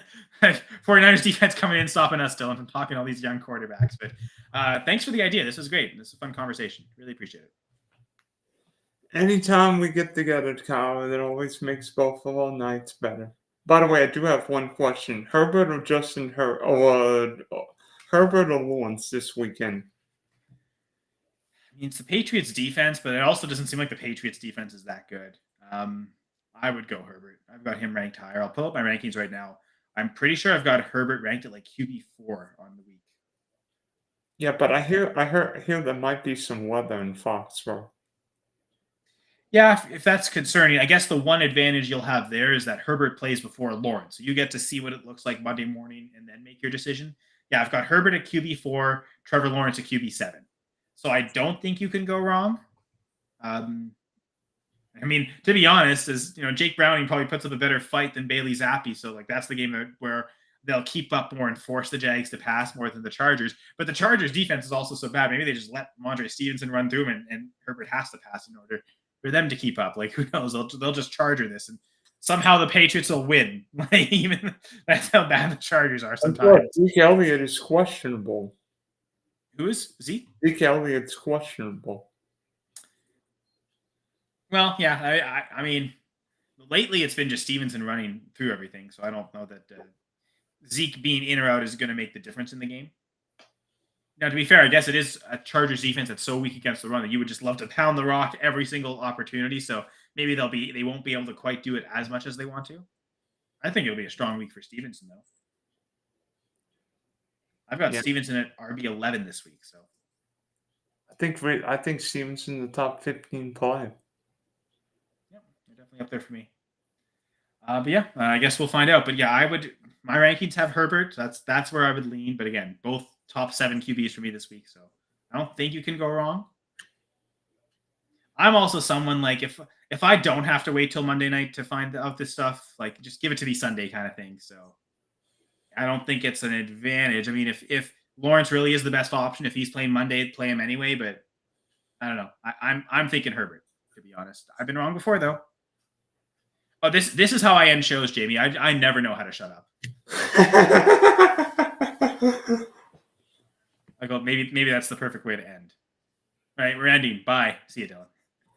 49ers defense coming in, stopping us, Dylan, from talking all these young quarterbacks. But thanks for the idea. This was great. This is a fun conversation. Really appreciate it. Anytime we get together, Kyle, it always makes both of our nights better. By the way, I do have one question. Herbert or Herbert or Lawrence this weekend? I mean, it's the Patriots defense, but it also doesn't seem like the Patriots defense is that good. I would go Herbert. I've got him ranked higher. I'll pull up my rankings right now. I'm pretty sure I've got Herbert ranked at like QB4 on the week. Yeah, but I hear there might be some weather in Foxborough. Yeah, if that's concerning, I guess the one advantage you'll have there is that Herbert plays before Lawrence. So you get to see what it looks like Monday morning and then make your decision. Yeah, I've got Herbert at QB4, Trevor Lawrence at QB7. So I don't think you can go wrong. I mean, to be honest, Jake Browning probably puts up a better fight than Bailey Zappi. So like that's the game where they'll keep up more and force the Jags to pass more than the Chargers. But the Chargers defense is also so bad. Maybe they just let Mondre Stevenson run through him and Herbert has to pass in order for them to keep up. Like who knows? They'll just Charger this and somehow the Patriots will win. Like even that's how bad the Chargers are sometimes. Zeke Elliott is questionable. Who is Zeke? Zeke Elliott's questionable. Well, yeah, I mean, lately it's been just Stevenson running through everything, so I don't know that Zeke being in or out is going to make the difference in the game. Now, to be fair, I guess it is a Chargers defense that's so weak against the run that you would just love to pound the rock every single opportunity. So maybe they won't be able to quite do it as much as they want to. I think it'll be a strong week for Stevenson, though. I've got Stevenson at RB11 this week, so I think Stevenson the top 15 player. Definitely up there for me. But yeah, I guess we'll find out. But yeah, my rankings have Herbert. That's where I would lean. But again, both top 7 QBs for me this week. So I don't think you can go wrong. I'm also someone like if I don't have to wait till Monday night to find out this stuff, like just give it to me Sunday kind of thing. So I don't think it's an advantage. I mean, if Lawrence really is the best option, if he's playing Monday, play him anyway. But I don't know. I'm thinking Herbert, to be honest. I've been wrong before though. Oh, this is how I end shows, Jamie. I never know how to shut up. I go, maybe that's the perfect way to end. All right, we're ending. Bye. See you, Dylan.